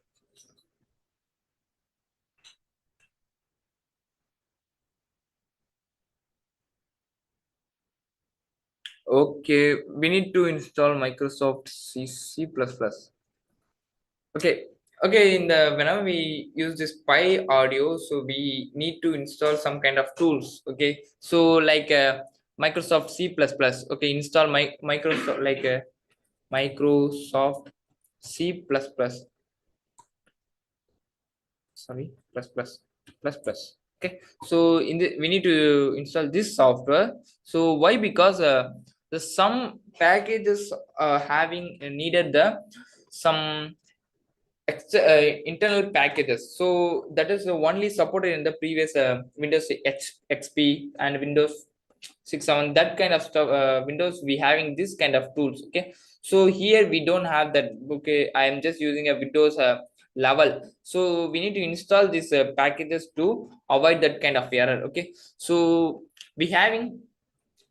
[SPEAKER 1] Okay, we need to install Microsoft C++. Okay, okay. In the whenever we use this Pi audio, so we need to install some kind of tools. Okay, so like Microsoft C++. Okay, install my Microsoft like Microsoft C++. Sorry, plus plus. Okay, so in the we need to install this software. So why? Because the some packages having needed the some internal packages, so that is only supported in the previous Windows XP and Windows 6.7, that kind of stuff. Windows we having this kind of tools. Okay, so here we don't have that. Okay, I am just using a Windows level, so we need to install these packages to avoid that kind of error. Okay, so we having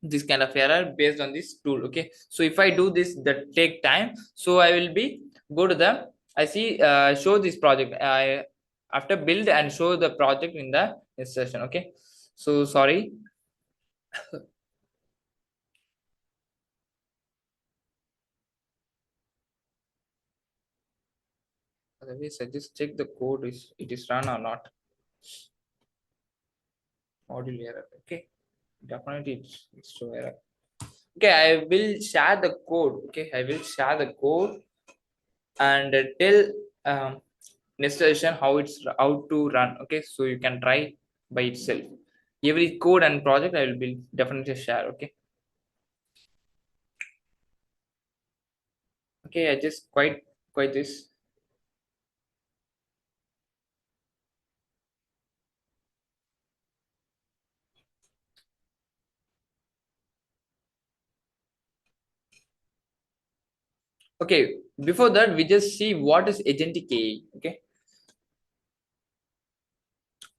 [SPEAKER 1] this kind of error based on this tool. Okay, so if I do this, that take time, so I will be go to the I see show this project. I after build and show the project in the next session. Okay, so sorry. Otherwise I just check the code is it is run or not. Module error. Okay, definitely it's show error. Okay, I will share the code. Okay, I will share the code and tell next session how to run. Okay, so you can try by itself. Every code and project I will be definitely share. Okay, okay, I just quite this. Okay, before that, we just see what is agentic AI. Okay,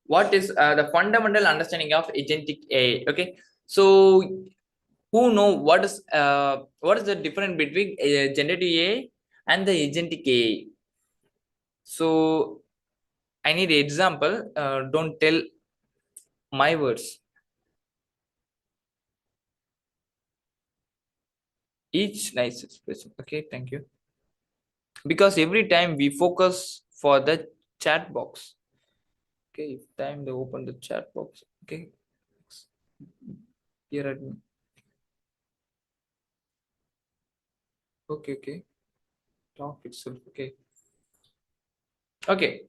[SPEAKER 1] what is the fundamental understanding of agentic AI? Okay, so who know what is the difference between generative AI and the agentic AI? So I need an example. Don't tell my words. Each nice expression. Okay, thank you. Because every time we focus for the chat box. Okay, if time they open the chat box. Okay, here at me. Okay, okay. Talk itself. Okay. Okay.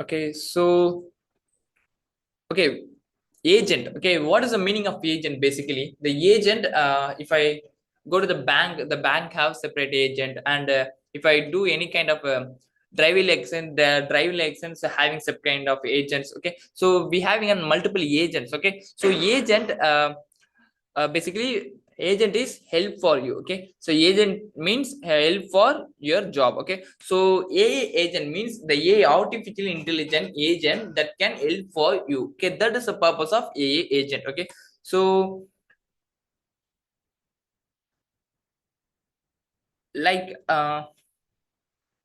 [SPEAKER 1] Okay. So okay, agent. Okay, what is the meaning of agent? Basically the agent, if I go to the bank have separate agent, and if I do any kind of driving license, the driving license having some kind of agents. Okay, so we having a multiple agents. Okay, so agent, basically agent is help for you. Okay, so agent means help for your job. Okay, so AI agent means the AI artificial intelligent agent that can help for you. Okay, that is the purpose of AI agent. Okay, so like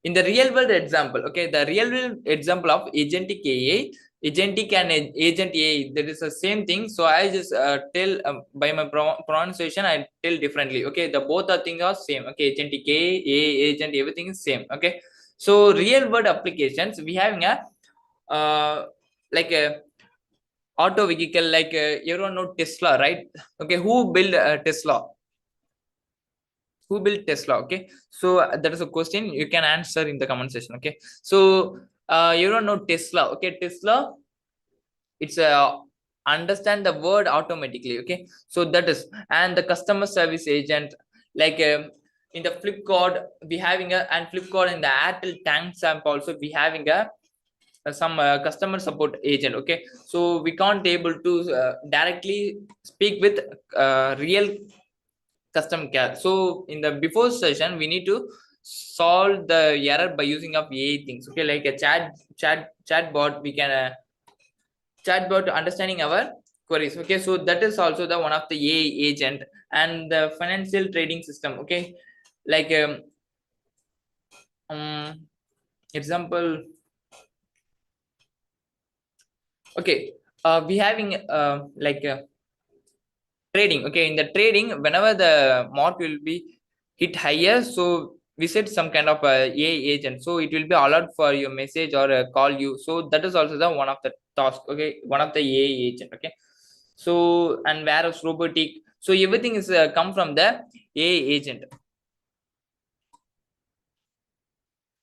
[SPEAKER 1] in the real world example. Okay, the real world example of agentic AI, agentic and agent AI, that is the same thing. So I just tell by my pronunciation I tell differently. Okay, the both are things are same. Okay, agentic AI, agent, everything is same. Okay, so real world applications we having a uh, like a auto vehicle, like everyone know Tesla, right? Okay, who built Tesla? Who built Tesla? Okay, so that is a question you can answer in the comment section. Okay, so you don't know Tesla. Okay, Tesla, it's a understand the word automatically. Okay, so that is, and the customer service agent, like in the Flipkart we having a, and Flipkart in the Airtel tank sample also we having a some customer support agent. Okay, so we can't able to directly speak with real custom care. So in the before session we need to solve the error by using of AI things. Okay, like a chatbot, we can chatbot understanding our queries. Okay, so that is also the one of the AI agent. And the financial trading system. Okay, like um example. Okay, we having like trading. Okay, in the trading, whenever the mark will be hit higher, so we set some kind of AI agent, so it will be alert for your message or call you. So that is also the one of the task. Okay, one of the AI agent. Okay, so and whereas robotic, so everything is come from the AI agent.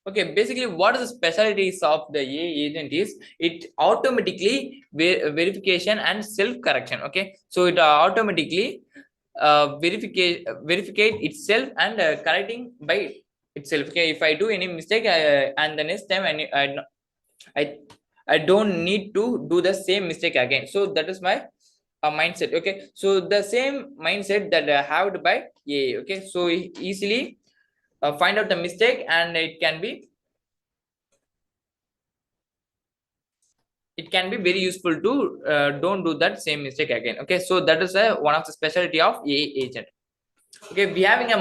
[SPEAKER 1] Okay, basically, what are the specialties of the AI agent is it automatically verification and self correction. Okay, so it automatically verificate itself and correcting by itself. Okay, if I do any mistake, and the next time I I don't need to do the same mistake again. So that is my mindset. Okay, so the same mindset that I have by AI. Okay, so easily find out the mistake, and it can be very useful to don't do that same mistake again. Okay, so that is one of the specialty of AI agent. Okay, we having a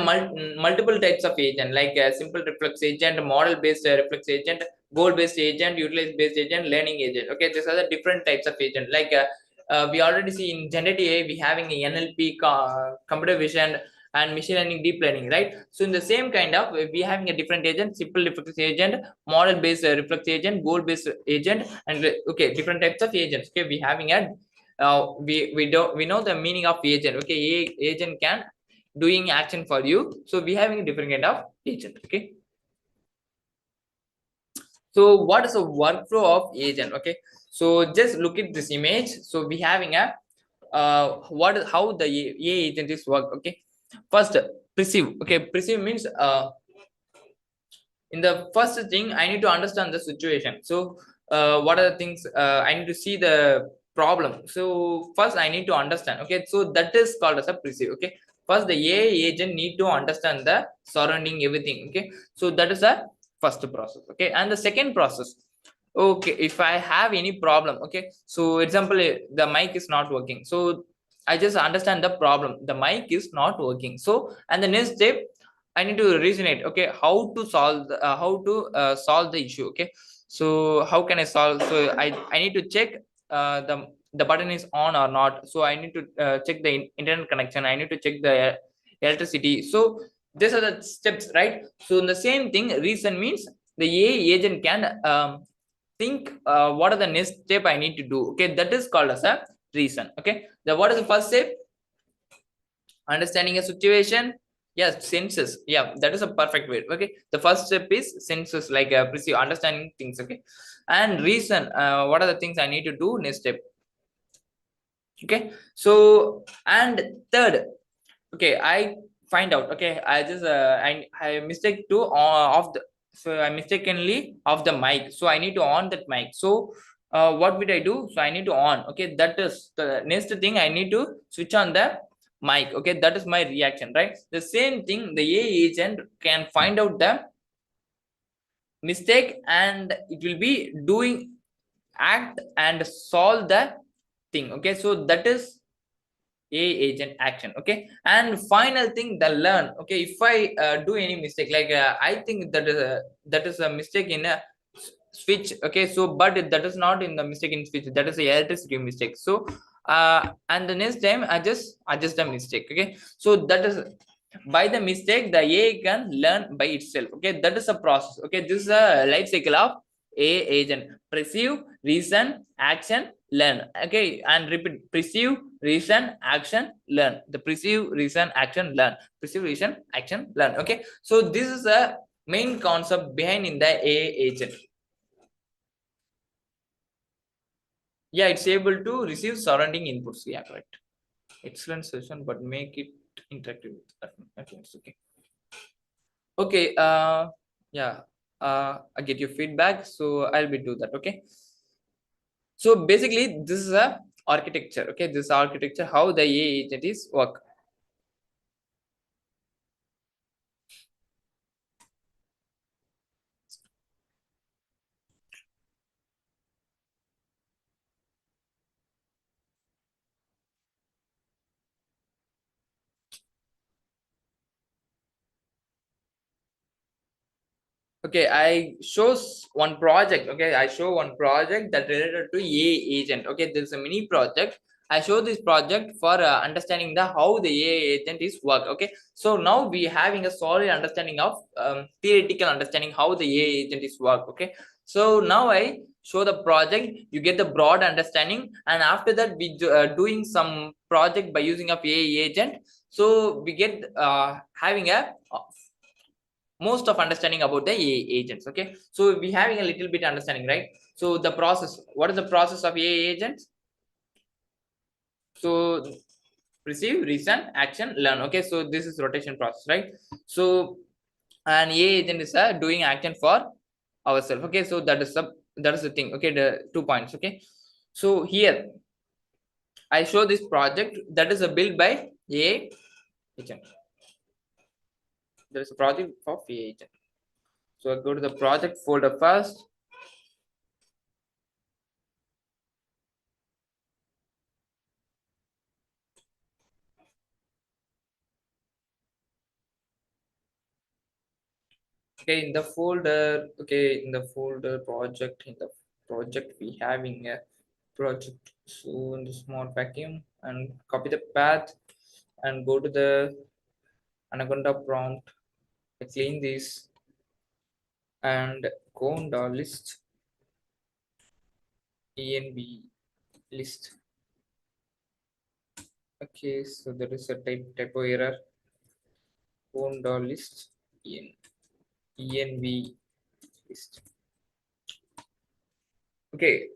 [SPEAKER 1] multiple types of agent, like a simple reflex agent, model based reflex agent, goal based agent, utilize based agent, learning agent. Okay, these are the different types of agent. Like we already see in generative AI we having a NLP, computer vision, and machine learning, deep learning, right? So in the same kind of, we having a different agent: simple reflex agent, model based reflex agent, goal based agent, and okay, different types of agents. Okay, we having a we know the meaning of agent. Okay, agent can doing action for you, so we having a different kind of agent. Okay, so what is the workflow of agent? Okay, so just look at this image. So we having a how the AI agent is work. Okay, first, perceive. Okay, perceive means in the first thing I need to understand the situation. So what are the things I need to see the problem. So first I need to understand. Okay, so that is called as a perceive. Okay, first the AI agent need to understand the surrounding everything. Okay, so that is the first process. Okay, and the second process, okay, if I have any problem. Okay, so example, the mic is not working, so I just understand the problem, the mic is not working. So and the next step, I need to resonate. Okay, how to solve solve the issue. Okay, so how can I solve? So I need to check the button is on or not. So I need to check the internet connection. I need to check the electricity. So these are the steps, right? So in the same thing, reason means the AI agent can think what are the next step I need to do. Okay, that is called as a reason. Okay, the what is the first step? Understanding a situation. Yes, senses. Yeah, that is a perfect way. Okay, the first step is senses, like perceive, understanding things. Okay, and reason, what are the things I need to do next step. Okay, so and third, okay, I find out. Okay, I just I mistake to off the, so I mistakenly off the mic, so I need to on that mic. So what would I do? So I need to on. Okay, that is the next thing, I need to switch on the mic. Okay, that is my reaction, right? The same thing, the AI agent can find out the mistake, and it will be doing act and solve the thing. Okay, so that is a agent action. Okay, and final thing, the learn. Okay, if I do any mistake, like I think that is a mistake in a switch. Okay, so but that is not in the mistake in switch, that is a electricity mistake. So and the next time I just adjust the mistake. Okay, so that is by the mistake, the AI can learn by itself. Okay, that is a process. Okay, this is a life cycle of a agent: perceive, reason, action, learn. Okay, and repeat: perceive, reason, action, learn. The perceive, reason, action, learn. Perceive, reason, action, learn. Okay, so this is a main concept behind in the AI agent. Yeah, it's able to receive surrounding inputs. Yeah, correct. Excellent session, but make it interactive. Okay. Okay. Yeah. I get your feedback, so I'll be do that. Okay. So basically, this is a architecture. Okay, this architecture how the AI agent is work. Okay, I shows one project. Okay, I show one project that related to AI agent. Okay, there's a mini project. I show this project for understanding the how the AI agent is work. Okay, so now we having a solid understanding of theoretical understanding how the AI agent is work. Okay, so now I show the project, you get the broad understanding, and after that we doing some project by using of AI agent. So we get having a most of understanding about the AI agents. Okay, so we having a little bit understanding, right? So the process, what is the process of AI agents? So perceive, reason, action, learn. Okay, so this is rotation process, right? So an AI agent is doing action for ourselves. Okay, so that is the thing. Okay, the 2 points. Okay, so here I show this project that is a built by AI agent. There is a project of AI agent. So I go to the project folder first. Okay, in the folder. Okay, in the folder project, in the project we having a project. So in the small vacuum, and copy the path and go to the anaconda prompt. I clean this and conda list env list. Okay, so there is a typo error. Conda list env list. Okay,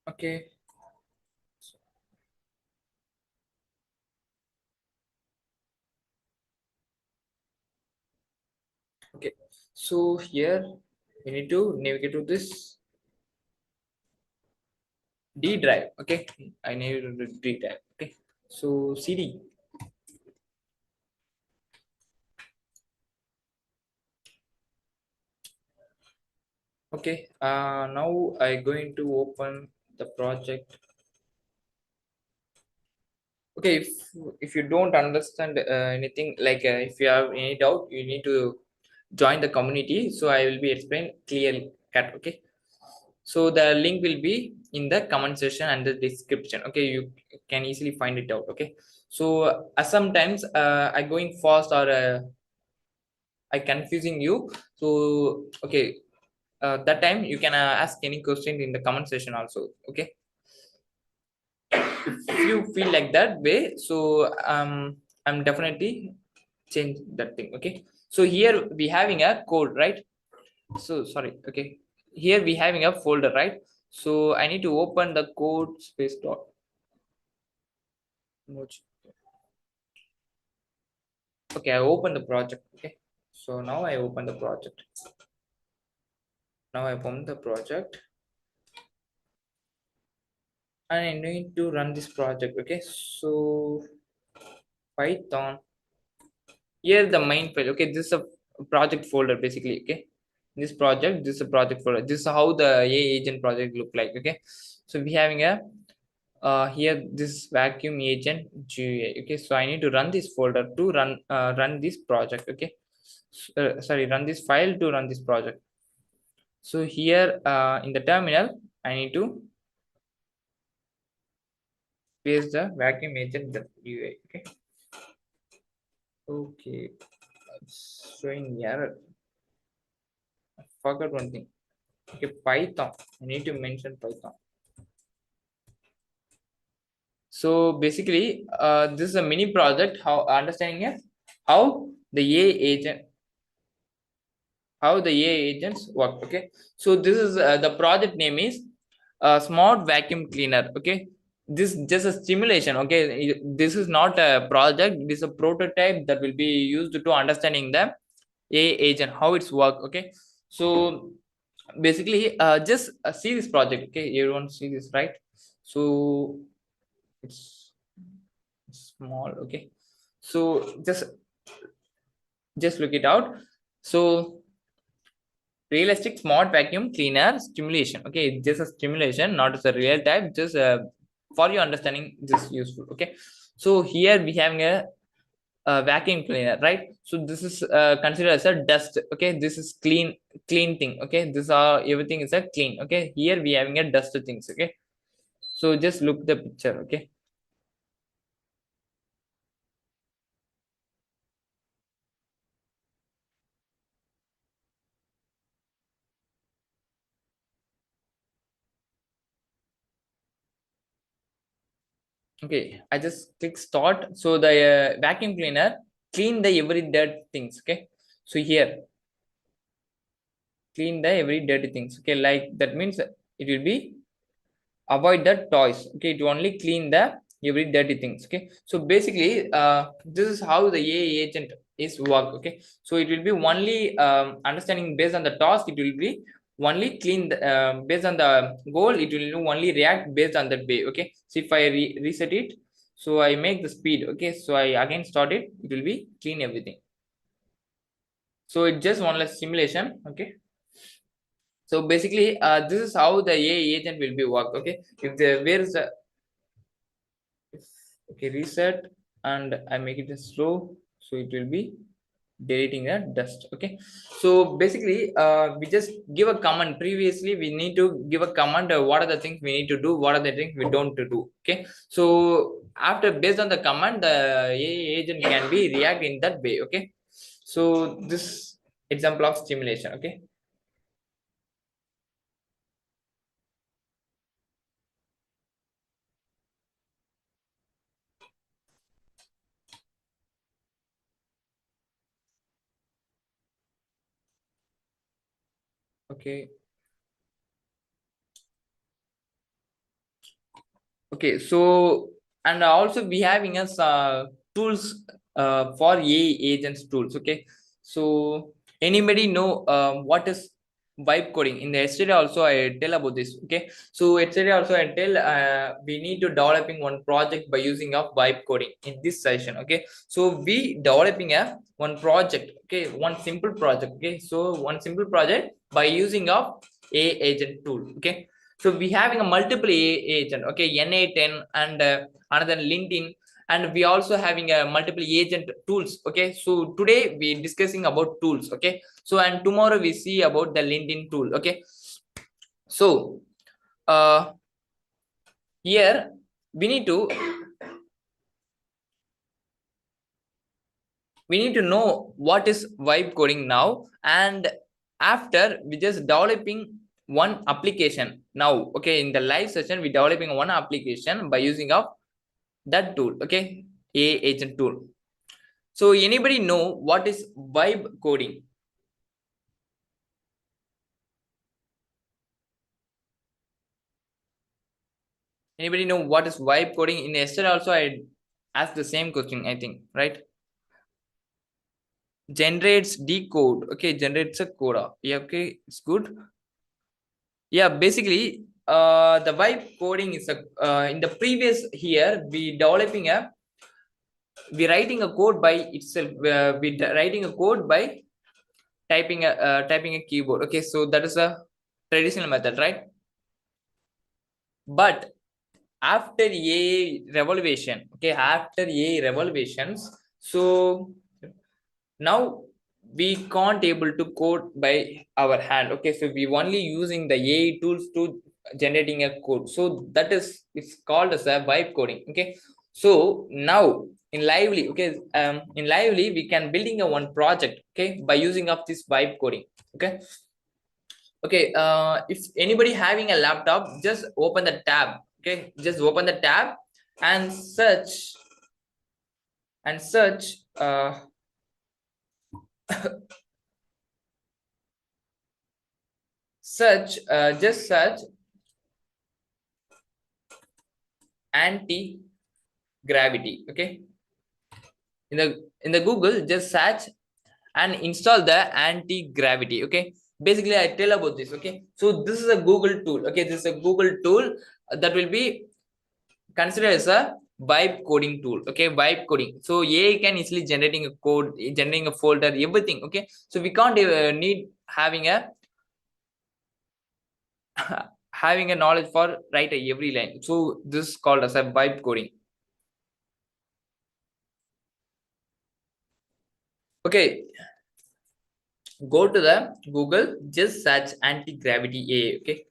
[SPEAKER 1] okay, okay. So here we need to navigate to this D drive. Okay, I need to D drive. Okay, so CD. Okay, now I going to open the project. Okay, if you don't understand anything, like if you have any doubt, you need to join the community. So I will be explain clearly cut. Okay, so the link will be in the comment section and the description. Okay, you can easily find it out. Okay, so sometimes I going fast or I confusing you. So okay, that time you can ask any question in the comment section also. Okay, if you feel like that way, so I'm definitely change that thing. Okay, so here we having a code, right? So sorry. Okay, here we having a folder, right? So I need to open the code space dot moj. Okay, I open the project. Okay, so now I open the project. Now I open the project and I need to run this project. Okay, so Python. Here the main file. Okay, this is a project folder basically. Okay, this is a project folder. This is how the AI agent project look like. Okay, so we having a here this vacuum agent GUI. Okay, so I need to run this folder to run this project. Okay, sorry, run this file to run this project. So here in the terminal I need to paste the vacuum agent GUI. Okay, okay, it's showing error. I forgot one thing. Okay, Python. I need to mention Python. So basically, this is a mini project. How understanding it? How the AI agent, how the AI agents work. Okay, so this is the project name is smart vacuum cleaner. Okay, this is just a simulation. Okay, this is not a project. This is a prototype that will be used to understanding the AI agent how it's work. Okay, so basically, just see this project. Okay, everyone see this, right? So it's small. Okay, so just look it out. So realistic smart vacuum cleaner stimulation. Okay, just a stimulation, not as a real type, just for your understanding this useful. Okay, so here we having a vacuum cleaner, right? So this is considered as a dust. Okay, this is clean thing. Okay, this are everything is a clean. Okay, here we having a dust things. Okay, so just look the picture. Okay, okay, I just click start. So the vacuum cleaner clean the every dirt things. Okay, so here clean the every dirty things. Okay, like that means it will be avoid the toys. Okay, to only clean the every dirty things. Okay, so basically this is how the AI agent is work. Okay, so it will be only understanding based on the task. It will be only clean the, based on the goal. It will only react based on that way. Okay, so if I reset it, so I make the speed. Okay, so I again start it, it will be clean everything. So it just one less simulation. Okay, so basically this is how the AI agent will be work. Okay, if the where is the Okay, reset, and I make it slow, so it will be deleting the dust. Okay, so basically we just give a command. Previously we need to give a command, what are the things we need to do, what are the things we don't to do. Okay, so after, based on the command, the AI agent can be react in that way. Okay, so this example of stimulation. Okay. Okay. Okay, so and also we having us tools for AI agents tools. Okay, so anybody know what is vibe coding? In the yesterday also I tell about this. Okay, so yesterday also I tell we need to developing one project by using of vibe coding in this session. Okay, so we developing a one project. Okay, one simple project. Okay, so one simple project by using of AI agent tool. Okay, so we having a multiple agent. Okay, na10 and another LinkedIn, and we also having a multiple agent tools. Okay, so today we discussing about tools. Okay, so and tomorrow we see about the LinkedIn tool. Okay, so uh here we need to know what is vibe coding now, and after we just developing one application now. Okay, in the live session we developing one application by using of that tool. Okay, a agent tool. So anybody know what is vibe coding? Anybody know what is vibe coding? In yesterday also I asked the same question, I think, right? Generates decode. Okay, generates a coda. Yeah, okay, it's good. Yeah, basically the vibe coding is a in the previous here we developing a, we writing a code by itself. We writing a code by typing a keyboard. Okay, so that is a traditional method, right? But after a revolution, okay, after a revolutions, so now we can't able to code by our hand. Okay, so we only using the AI tools to generating a code. So that is, it's called as a vibe coding. Okay, so now in lively, okay, in lively we can building a one project, okay, by using of this vibe coding. Okay, okay, if anybody having a laptop, just open the tab. Okay, just open the tab and search just search anti gravity. Okay, in the Google, just search and install the anti gravity. Okay, basically I tell about this. Okay, so this is a Google tool. Okay, this is a Google tool that will be considered as a vibe coding tool. Okay, vibe coding, so AI can easily generating a code, generating a folder, everything. Okay, so we can't need having a having a knowledge for write every line. So this is called as a vibe coding. Okay, go to the Google, just search anti-gravity AI. Okay,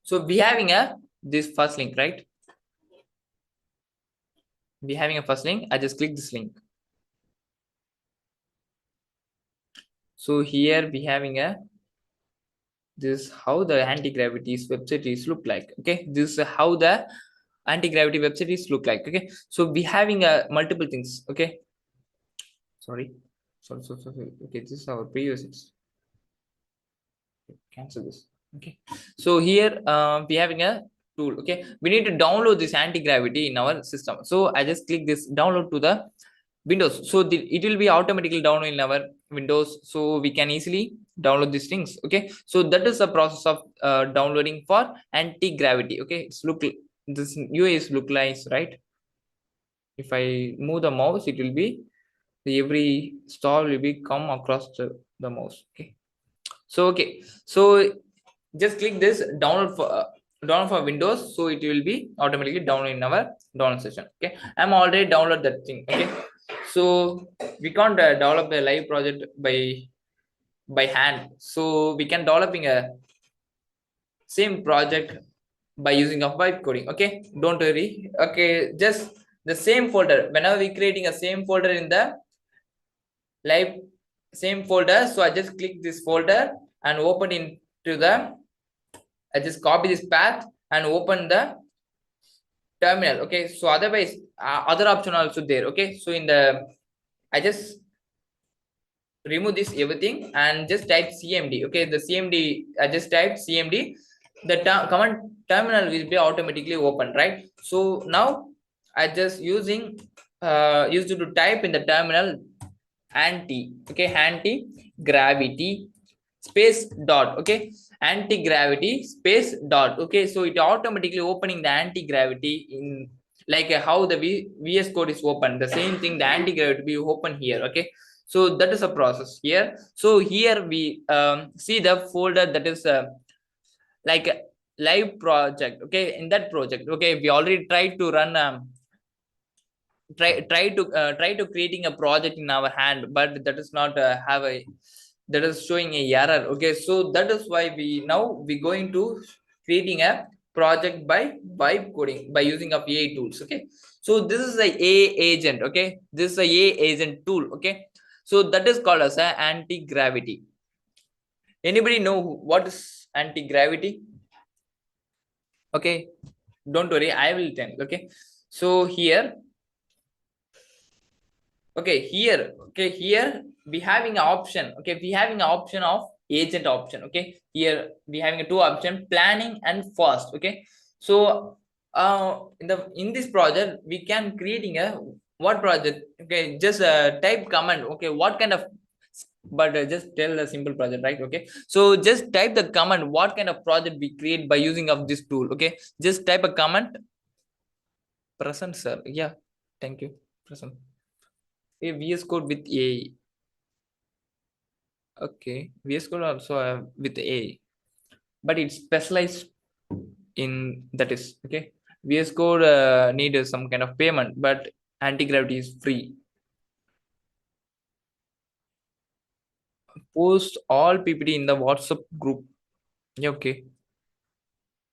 [SPEAKER 1] so we having a this first link, right? We having a first link. I just click this link. So here we having a, this is how the anti-gravity's website is look like. Okay, this is how the anti-gravity website is look like. Okay, so we having a multiple things. Okay, sorry, sorry. Okay, this is our previous. Cancel this. Okay, so here we having a tool. Okay, we need to download this anti-gravity in our system. So I just click this download to the Windows. So it will be automatically download in our Windows, so we can easily download these things. Okay, so that is the process of downloading for anti-gravity. Okay, it's look, this UI is look nice, right? If I move the mouse, it will be, every star will be come across the mouse. Okay, so okay, so just click this download for download for Windows, so it will be automatically download in our download session. Okay, I'm already download that thing. Okay, so we can't develop a live project by hand, so we can developing a same project by using of vibe coding. Okay, don't worry. Okay, just the same folder. Whenever we creating a same folder in the live same folder, so I just click this folder and open into the, I just copy this path and open the terminal. Okay, so otherwise other option also there. Okay, so in the, I just remove this everything and just type cmd. Okay, the cmd, I just type cmd, the command terminal will be automatically open, right? So now I just using used to type in the terminal anti, okay, anti gravity space dot, okay, anti gravity space dot. Okay, so it automatically opening the anti gravity in, like how the VS code is open, the same thing the anti gravity be open here. Okay, so that is a process here. So here we see the folder that is like a live project. Okay, in that project, okay, we already tried to run try to creating a project in our hand, but that is not have a, that is showing a error. Okay, so that is why we going to creating a project by vibe coding by using of AI tools. Okay, so this is a AI agent. Okay, this is a AI agent tool. Okay, so that is called as a anti-gravity. Anybody know what is anti-gravity? Okay, don't worry, I will tell. Okay, so here, okay, here we having an option. Okay, we having an option of agent option. Okay, here we having a two option, planning and fast. Okay, so in this project we can creating a what project. Okay, just type command. Okay, what kind of, but just tell the simple project, right? Okay, so just type the command what kind of project we create by using of this tool. Okay, just type a comment. Present, sir. Yeah, thank you. Present. A VS code with a, okay, VS Code also with A, but it's specialized in that is. Okay. VS Code need some kind of payment, but anti-gravity is free. Post all PPT in the WhatsApp group. Yeah, okay.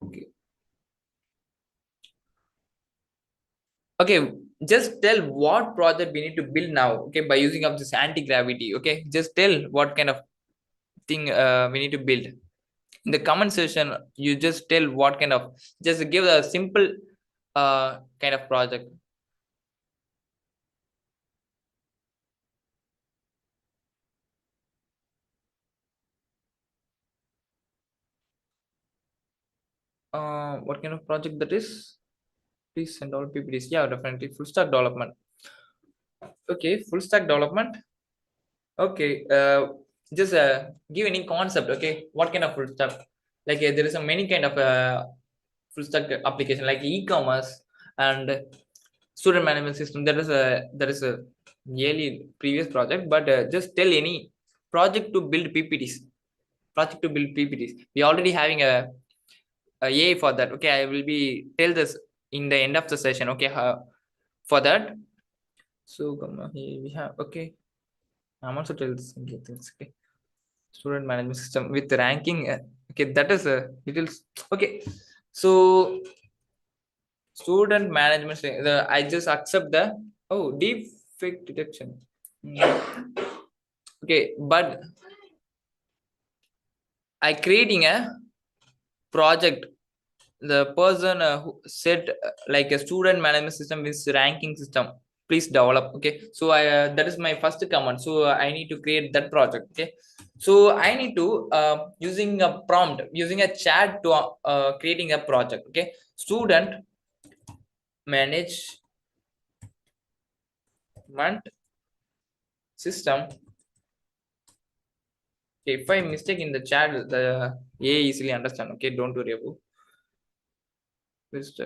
[SPEAKER 1] Okay. Okay, just tell what project we need to build now. Okay, by using of this anti-gravity. Okay, just tell what kind of thing we need to build. In the comment section, you just tell what kind of, just give a simple kind of project. What kind of project that is? Please send all PPTs. Yeah, definitely full stack development. Okay, full stack development. Okay, just give any concept. Okay, what kind of full stack? Like there is a many kind of full stack application like e-commerce and student management system. There is a yearly previous project, but just tell any project to build PPTs. Project to build PPTs. We already having a AI for that. Okay, I will be tell this in the end of the session. Okay, for that. So come on, here we have, okay. I'm also tell this things. Okay, student management system with ranking. Okay, that is a little, okay. So student management. I just accept the, oh, deep fake detection. Okay, but I creating a project, the person who said like a student management system with ranking system, please develop. Okay, so I that is my first command. So I need to create that project. Okay, so I need to using a prompt, using a chat to creating a project. Okay, student management system. Okay, if I mistake in the chat, the AI easily understand. Okay, don't worry about this.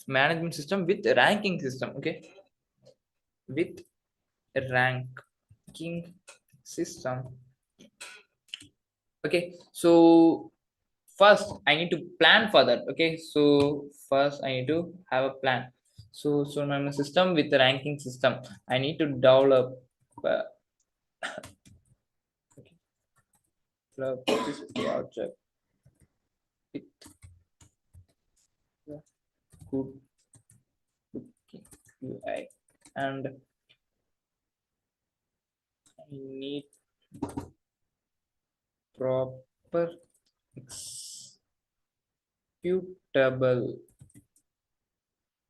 [SPEAKER 1] Management system with ranking system. Okay, with ranking system. Okay, so first I need to plan for that. Okay, so first I need to have a plan. So I'm a system with a ranking system. I need to develop uh, this project with a good looking UI, and I need proper executable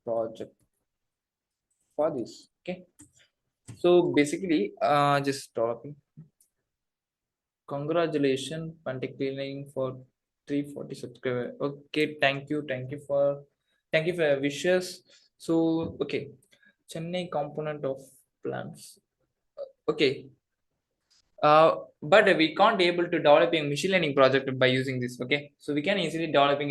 [SPEAKER 1] project for this. Okay, so basically just stopping. Congratulations, pantechelearning for 340 subscriber. Okay, thank you for your wishes. So okay, Chennai component of plans. Okay, but we can't able to developing machine learning project by using this. Okay, so we can easily developing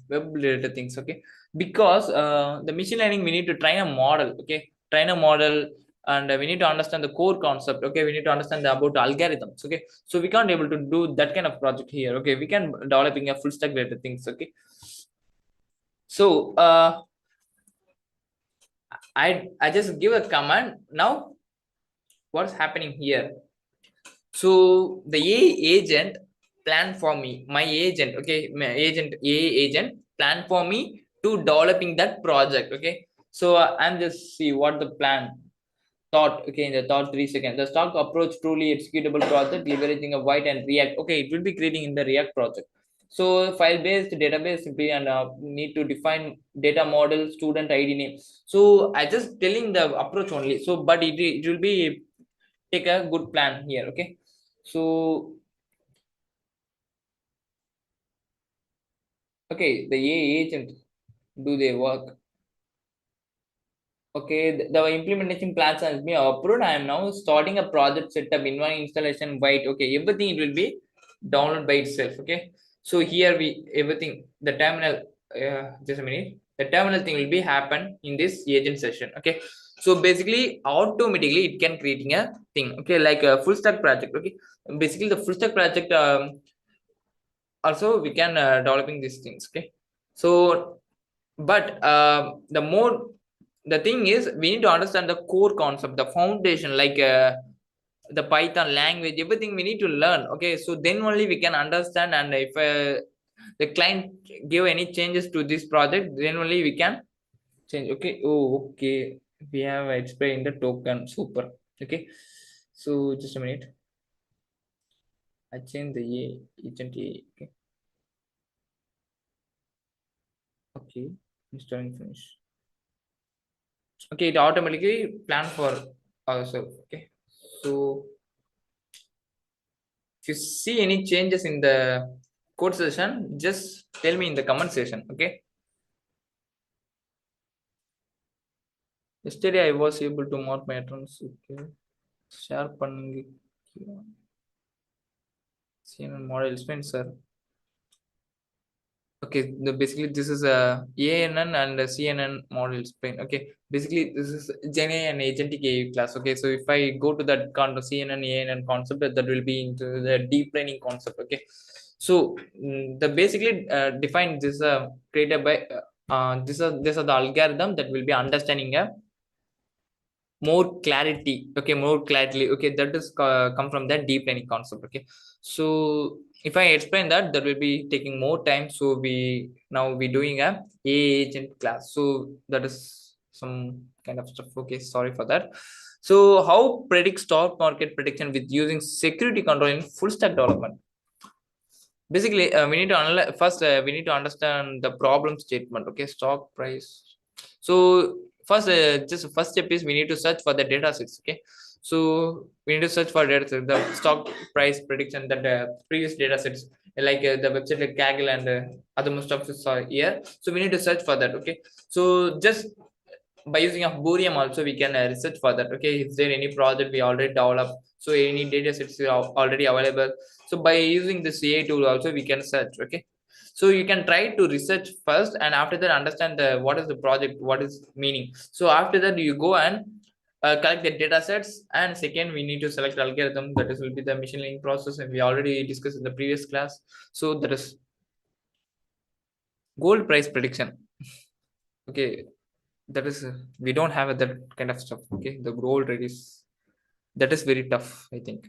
[SPEAKER 1] web related things. Okay, because the machine learning we need to train a model. Okay, train a model, and we need to understand the core concept. Okay, we need to understand about algorithms. Okay, so we can't able to do that kind of project here. Okay, we can developing a full stack related things. Okay, so I just give a command now. What's happening here? So the A agent plan for me, my agent, okay, my agent A agent plan for me to developing that project. Okay, so I'm just see what the plan thought. Okay, in the thought 3 seconds, the stock approach truly executable project leveraging a white and React. Okay, it will be creating in the React project. So file based database simply, and need to define data model student ID name. So I just telling the approach only. So but it will be take a good plan here. Okay, so okay, the AI agent do their work. Okay, the implementation plans has been approved. I am now starting a project setup, invoice installation, byte. Okay, everything it will be download by itself. Okay, so here we everything the terminal. Just a minute. The terminal thing will be happen in this agent session. Okay, so basically automatically it can creating a thing. Okay, like a full stack project. Okay, basically the full stack project. Also we can developing these things. Okay, so but the thing is we need to understand the core concept, the foundation, like the Python language, everything we need to learn. Okay, so then only we can understand, and if the client give any changes to this project, then only we can change. Okay, oh okay, we have explained the token. Super. Okay, so just a minute, I change the agent A. Okay, okay, installing finish. Okay, it automatically plan for ourselves. Okay, so if you see any changes in the code session, just tell me in the comment section. Okay, yesterday I was able to mark my attendance. Okay, share பண்ணுங்க. CNN model explain sir. Okay, basically this is a ANN and a CNN model explain. Okay, basically this is Generative and Agentic AI class. Okay, so if I go to that CNN ANN concept, that will be into the deep learning concept. Okay, so the basically define this created by this are the algorithm that will be understanding a more clarity. Okay, more clarity. Okay, that is come from that deep learning concept. Okay, so if I explain that, that will be taking more time. So we now we doing a agent class, so that is some kind of stuff. Okay, sorry for that. So how predict stock market prediction with using security control in full stack development? Basically we need to analyze first. We need to understand the problem statement. Okay, stock price. So first just first step is we need to search for the data sets. Okay, so we need to search for data sets, the stock price prediction, that previous data sets, like the website like Kaggle and other most stuff is here. So we need to search for that. Okay, so just by using a Boolean also we can research for that. Okay, is there any project we already developed, so any data sets are already available. So by using this AI tool also we can search. Okay, so you can try to research first, and after that understand the what is the project, what is meaning. So after that you go and collect the data sets, and second we need to select algorithm, that is will be the machine learning process, and we already discussed in the previous class. So that is Gold price prediction. Okay, that is we don't have that kind of stuff. Okay, the gold rate is that is very tough, I think.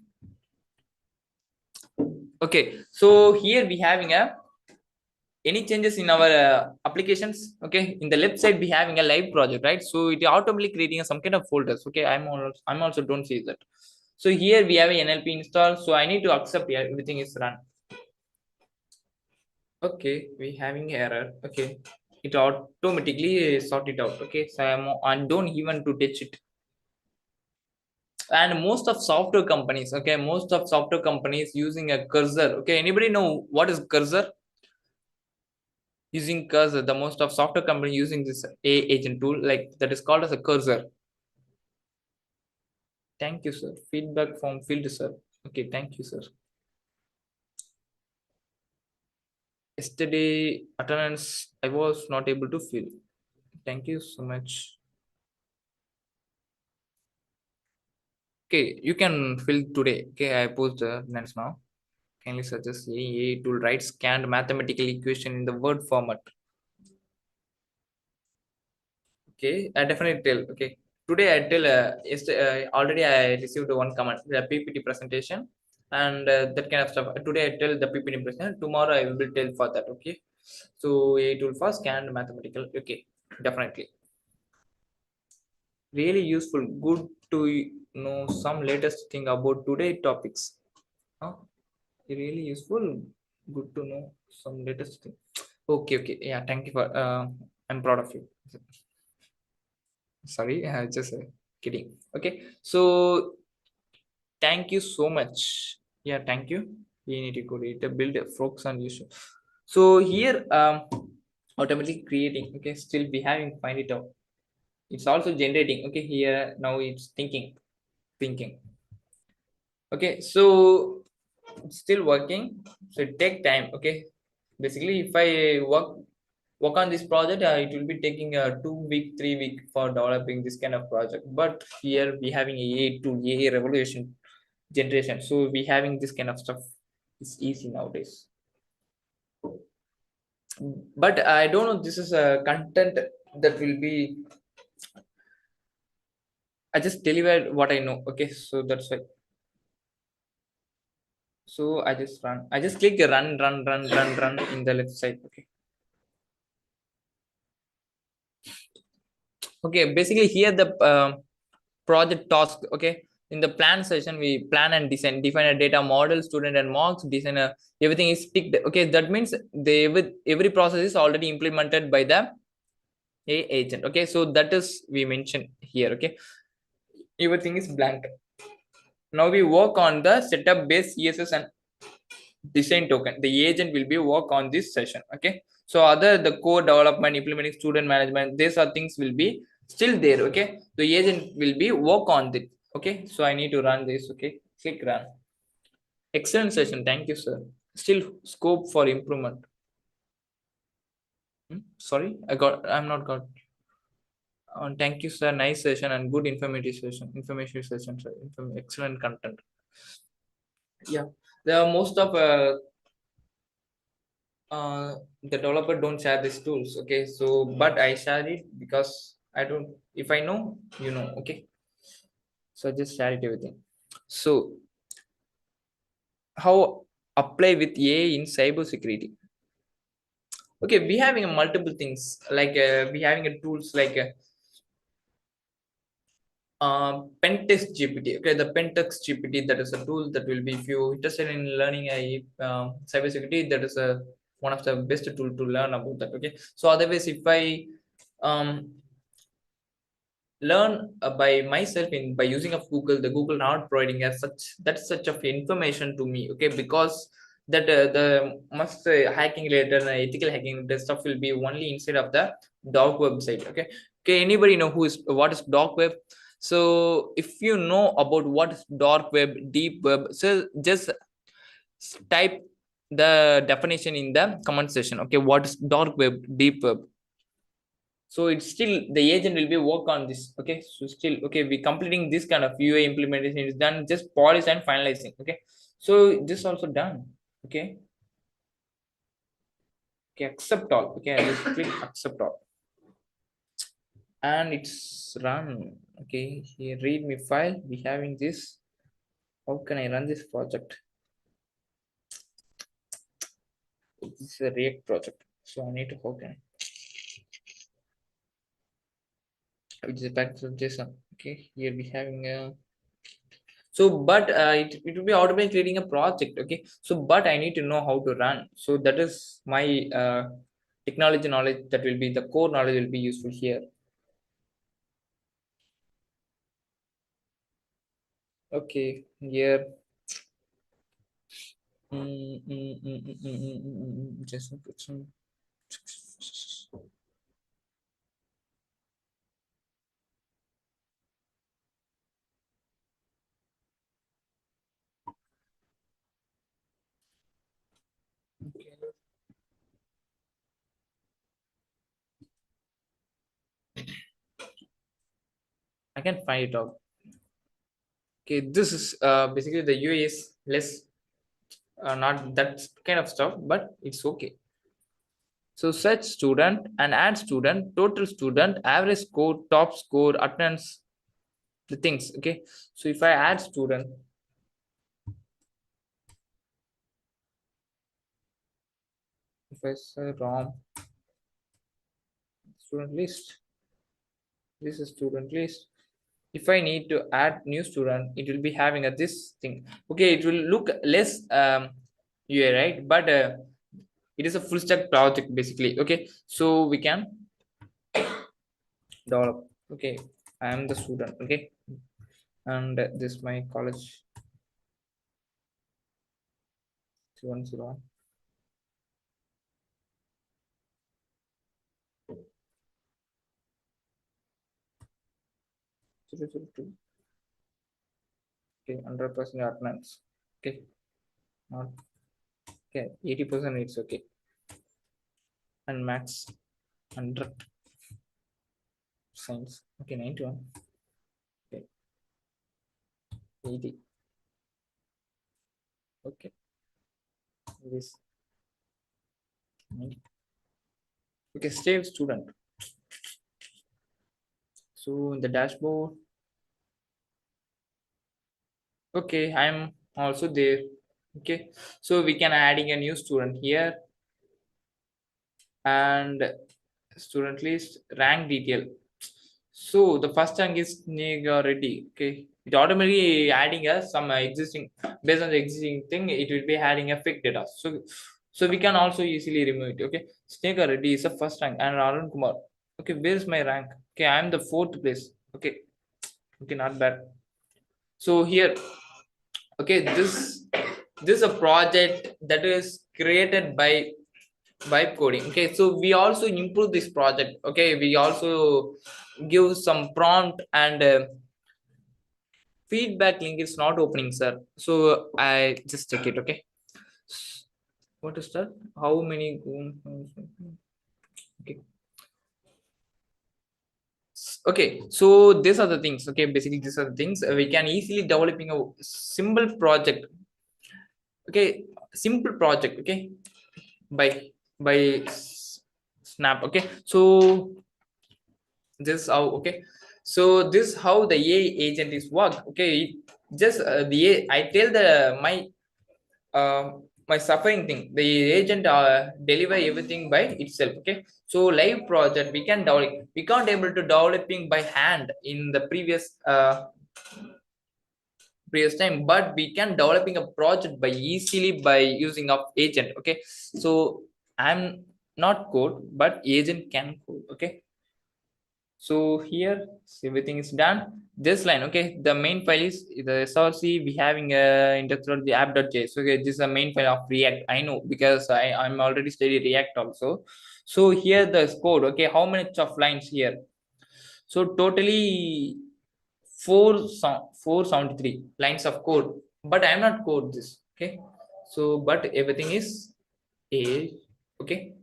[SPEAKER 1] Okay, so here we having a any changes in our applications. Okay, in the left side we having a live project, right? So it automatically creating some kind of folders. Okay, I'm also don't see that. So here we have a NLP install, so I need to accept, yeah, everything is run. Okay, we having error. Okay, it automatically sort it out. Okay, so I don't even to touch it. And most of software companies, okay, most of software companies using a cursor. Okay, anybody know what is cursor? Using cursor, the most of software company using this a agent tool, like that is called as a cursor. Thank you, sir. Feedback from field, sir. Okay, thank you, sir. Yesterday attendance I was not able to fill. Thank you so much. Okay, you can fill today. Okay, I post the attendance now. Kindly suggest a tool write scanned mathematical equation in the word format. Okay, I definitely tell. Okay, today I tell. Already I received one comment, the PPT presentation, and that kind of stuff. Today I tell the PPT presentation. Tomorrow I will tell for that. Okay, so a tool for scanned mathematical. Okay, definitely really useful. Good to know some latest thing about today topics. Huh? Really useful. Good to know some latest thing. Okay, okay. Yeah, thank you for. I'm proud of you. Sorry, just kidding. Okay, so thank you so much. Yeah, thank you. We need to create a build a focus on issue. So here automatically creating. Okay, still we having find it out. It's also generating. Okay, here now it's thinking. Okay, so it's still working, so it take time. Okay, basically if I work on this project, it will be taking a 2 week 3 week for developing this kind of project. But here we having a to a revolution generation, so we having this kind of stuff. It's easy nowadays. But I don't know, this is a content that will be, I just delivered what I know. Okay, so that's why. So I just click run in the left side. Okay. Okay, basically here the project task. Okay, in the plan session we plan and define a data model, student and marks, design a, everything is ticked. Okay, that means the every process is already implemented by the a agent. Okay, so that is we mentioned here. Okay, everything is blank. Now we work on the setup base css and design token. The agent will be work on this session. Okay, so other the core development, implementing, student management, these are things will be still there. Okay, the agent will be work on it. Okay, so I need to run this. Okay, click run. Excellent session, thank you, sir. Still scope for improvement. Sorry, I'm not got. Thank you, sir. Nice session and good information session, sir. Excellent content. Yeah, there are most of the developer don't share these tools. Okay, so but I share it because I don't, if I know, you know. Okay, so I just share it everything. So how apply with AI in cyber security? Okay, we having multiple things, like we having a tools like pentest gpt. Okay, the pentest gpt, that is a tool that will be, if you interested in learning a cyber security, that is a one of the best tool to learn about that. Okay, so otherwise if I um learn by myself in by using of Google, the Google not providing as such, that's such of information to me. Okay, because that the must hacking related ethical hacking, the stuff will be only inside of the dark website. Okay, okay, anybody know who is what is dark web? So if you know about what is dark web, deep web, so just type the definition in the comment section. Okay, what is dark web, deep web? So it's still the agent will be work on this. Okay, so still, okay, we completing this kind of UI implementation is done, just polish and finalizing. Okay, so this also done. Okay, Okay, accept all. Okay, I just click accept all, and it's run. Okay, here read me file. We having this. How can I run this project? This is a React project, so I need to how can which is back to JSON. Okay, here we having a so but it will be automatically creating a project. Okay, so but I need to know how to run, so that is my technology knowledge, that will be the core knowledge will be useful here. Okay, here just put some okay. I can find it out. Okay, this is basically the UI is less not that kind of stuff, but it's okay. So search student and add student, total student, average score, top score, attendance, the things. Okay, so if I add student, if I say rom student list, this is student list. If I need to add new student, it will be having a this thing. Okay, it will look less UI, right? But it is a full stack project basically. Okay, so we can develop. Okay, I am the student. Okay, and this my college 101 002. Okay, 100% attendance. Okay, not okay, 80% it's okay, and max 100 science. Okay, 91. Okay, 80. Okay, this 90. Okay, save student. So in the dashboard, okay, I'm also there. Okay, so we can adding a new student here, and student list rank detail. So the first rank is ready. Okay, it automatically adding us some existing, based on the existing thing. It will be adding a fake data. So we can also easily remove it. Okay, snake ready is the first rank, and Arun Kumar. Okay, where is my rank? Okay, I am the fourth place. Okay, okay, not bad. So here, okay, this is a project that is created by vibe coding. Okay, so we also improve this project. Okay, we also give some prompt, and feedback link is not opening, sir, so I just check it. Okay, what is that? How many? Okay, okay, so these are the things. Okay, basically these are the things we can easily developing a simple project. Okay, simple project. Okay, by snap. Okay, so this is how. Okay, so this is how the AI agent is work. Okay, just I tell the my suffering thing, the agent deliver everything by itself. Okay, so live project we can develop, we can't able to developing by hand in the previous time, but we can developing a project by easily by using of agent. Okay, so I'm not code, but agent can code. Okay, so here everything is done. This line, okay, the main file is the src. We having a interpreter the app.js. Okay, this is the main file of React. I know because I'm already studied React also. So here the code. Okay, how many of lines here? So totally 473 lines of code, but I'm not code this. Okay, so but everything is a okay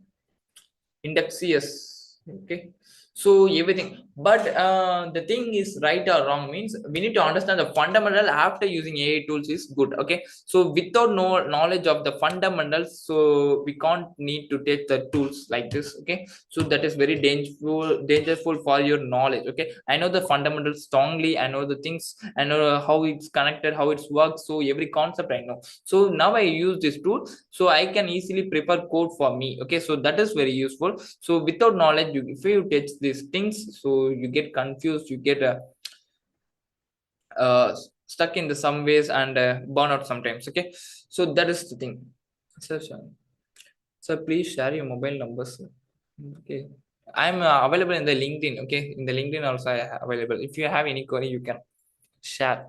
[SPEAKER 1] index. Yes, okay, so everything, But the thing is, right or wrong means we need to understand the fundamental after using AI tools is good. Okay, so without no knowledge of the fundamentals, so we can't need to take the tools like this. Okay, so that is very dangerous for your knowledge. Okay, I know the fundamentals strongly, I know the things, I know how it's connected, how it's works, so every concept I know. So now I use this tool, so I can easily prepare code for me. Okay, so that is very useful. So without knowledge, if you touch these things, so you get confused, you get uh, stuck in the some ways and burn out sometimes. Okay, so that is the thing. So please share your mobile numbers. Okay, I'm available in the LinkedIn. Okay, in the LinkedIn also I available. If you have any query, you can share.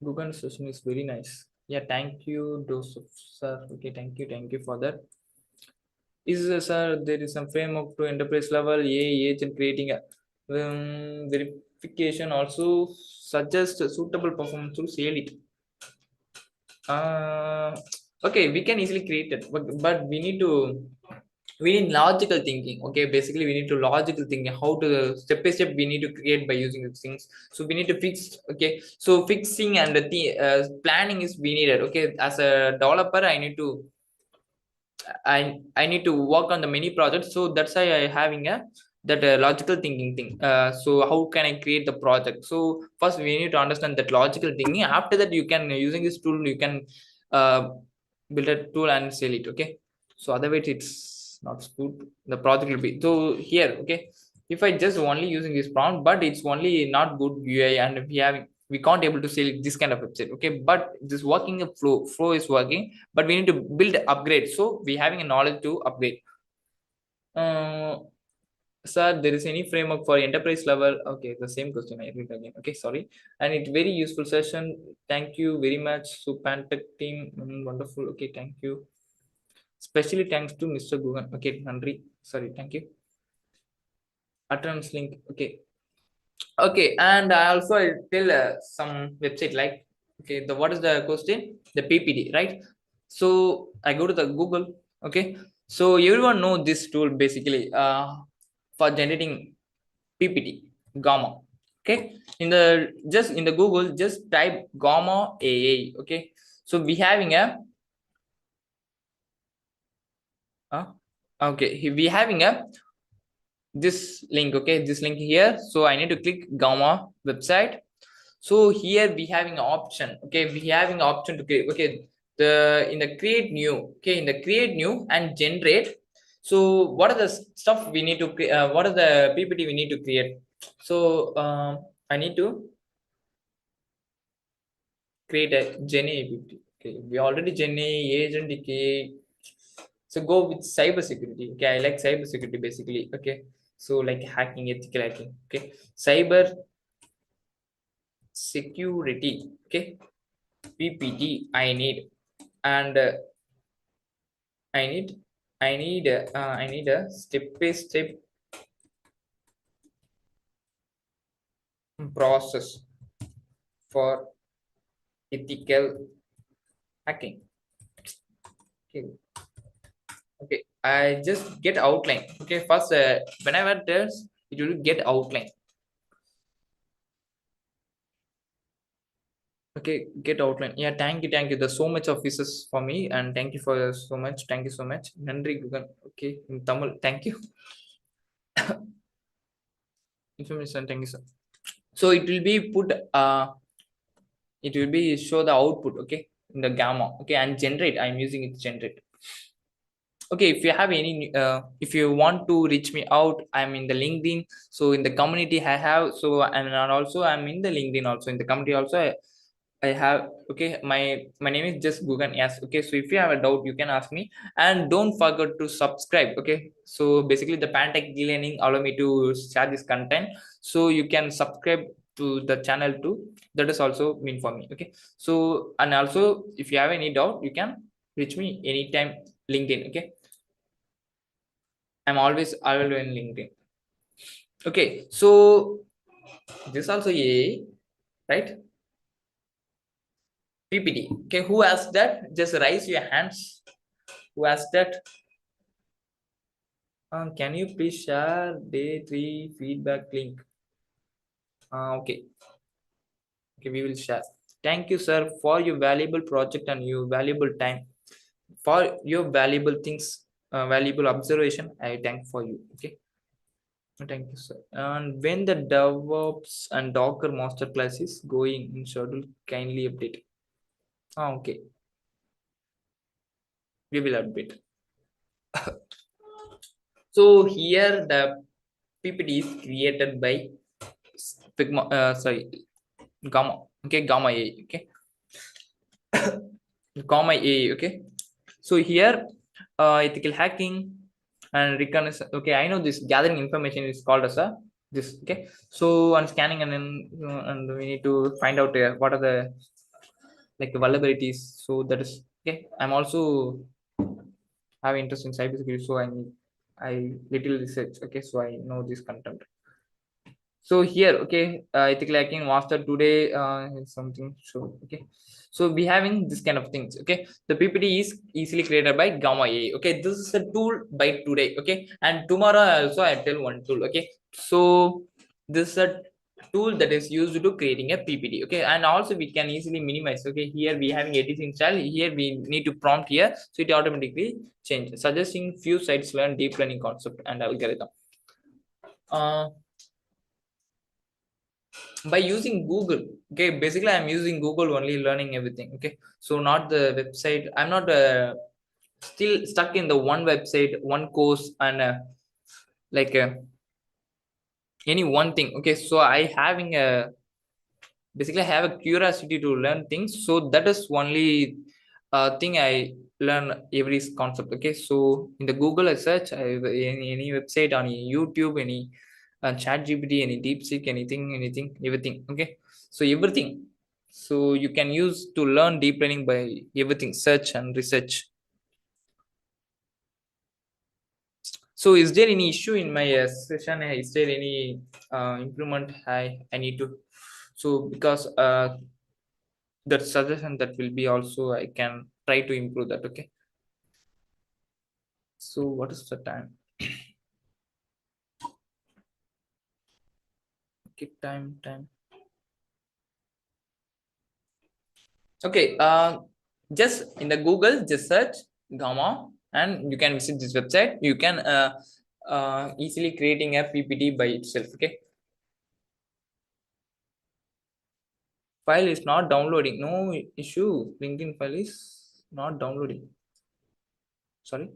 [SPEAKER 1] Google session is very nice. Yeah, thank you, Joseph sir. Okay, thank you for that. Is sir, there is some framework to enterprise level AI agent creating a verification also suggest a suitable performance to sell it. Uh, okay, we can easily create it, but we need logical thinking. Okay, basically we need to logical thinking how to step by step we need to create by using these things. So we need to fix. Okay, so fixing and the planning is we needed. Okay, as a developer I need to I need to work on the many projects, so that's why I having a that logical thinking thing. So how can I create the project? So first we need to understand that logical thinking. After that, you can using this tool, you can uh, build a tool and sell it. Okay, so otherwise it's not good. The project will be so here. Okay, if I just only using this prompt, but it's only not good UI, and we can't able to sell this kind of website. Okay, but this working flow is working, but we need to build upgrade, so we having a knowledge to upgrade. uh, Sir, there is any framework for enterprise level? Okay, the same question I read again. Okay, sorry. And it's very useful session. Thank you very much. So Pantech team, wonderful. Okay, thank you. Especially thanks to Mr. Google. Okay, Nandri. Sorry, thank you. Attendance link. Okay. Okay, and I also tell some website like, okay, the what is the question? The PPT, right? So I go to the Google. Okay, so everyone know this tool basically for generating PPT, Gamma. Okay, in the Google, just type Gamma AI. Okay, so we having a okay, we having a this link. Okay, this link here. So I need to click Gamma website. So here we having an option. Okay, we having an option to create. Okay, the in the create new. Okay, in the create new and generate. So what are the stuff we need to what are the PPT we need to create? So I need to create a Generative PPT. Okay, we already Generative Agentic AI. So go with cyber security. Okay, I like cyber security basically. Okay, so like hacking, ethical hacking. Okay, cyber security. Okay, PPT I need, and I need I need a step by step process for ethical hacking. Okay, okay. I just get outline. Okay, first whenever there's it will get outline. Okay, get outline. Yeah, thank you. There's so much of pieces for me, and thank you for so much. Thank you so much. Nandri Gugan. Okay, in Tamil. Thank you. Information. Thank you, sir. So it will be put. It will be show the output. Okay, in the gamma. Okay, and generate. I'm using it generate. Okay, if you have any if you want to reach me out, I'm in the LinkedIn. So in the community I have, so and also I'm in the LinkedIn also, in the community also I have. Okay, my name is just Gugan. Yes. Okay, so if you have a doubt, you can ask me, and don't forget to subscribe. Okay, so basically the Pantech learning allow me to share this content, so you can subscribe to the channel too. That is also mean for me. Okay, so and also if you have any doubt, you can reach me anytime. LinkedIn. Okay, I'm always available in LinkedIn. Okay, so this also a right PPT. Okay, who asked that? Just raise your hands. Who asked that? Can you please share day 3 feedback link? Okay. Okay, we will share. Thank you, sir, for your valuable project and your valuable time. For your valuable things, valuable observation, I thank for you. Okay. Thank you, sir. And when the DevOps and Docker masterclass is going in schedule, kindly update. Okay, we will update. So here the PPT is created by Figma, sorry, Gamma. Okay, Gamma AI. Okay, Gamma AI. Okay. So here, ethical hacking and reconnaissance. Okay, I know this gathering information is called as a this. Okay, so and scanning and then and we need to find out what are the like vulnerabilities. So that is okay. I'm also have interest in cybersecurity, so I little research. Okay, so I know this content. So here, okay, ethical hacking master today is something. So okay, so we having this kind of things. Okay, the PPT is easily created by Gamma AI. Okay, this is a tool by today. Okay, and tomorrow also I tell one tool. Okay, so this is a tool that is used to creating a PPT. Okay, and also we can easily minimize. Okay, here we having editing style. Here we need to prompt here, so it automatically change, suggesting few sites learn deep learning concept and algorithm. Uh, by using Google. Okay, basically I'm using Google only, learning everything. Okay, so not the website. I'm not still stuck in the one website, one course, and like any one thing. Okay, so I having a basically I have a curiosity to learn things, so that is only thing I learn every concept. Okay, so in the Google I search, any website, on YouTube, any chat GPT, any DeepSeek, anything, everything. Okay, so everything, so you can use to learn deep learning by everything, search and research. So is there any issue in my session? Is there any improvement I need to, so because that suggestion that will be also I can try to improve that. Okay, so what is the time? Okay, time. Okay, just in the Google, just search Gamma and you can visit this website. You can easily creating a PPT by itself. Okay, file is not downloading, no issue. LinkedIn file is not downloading. Sorry,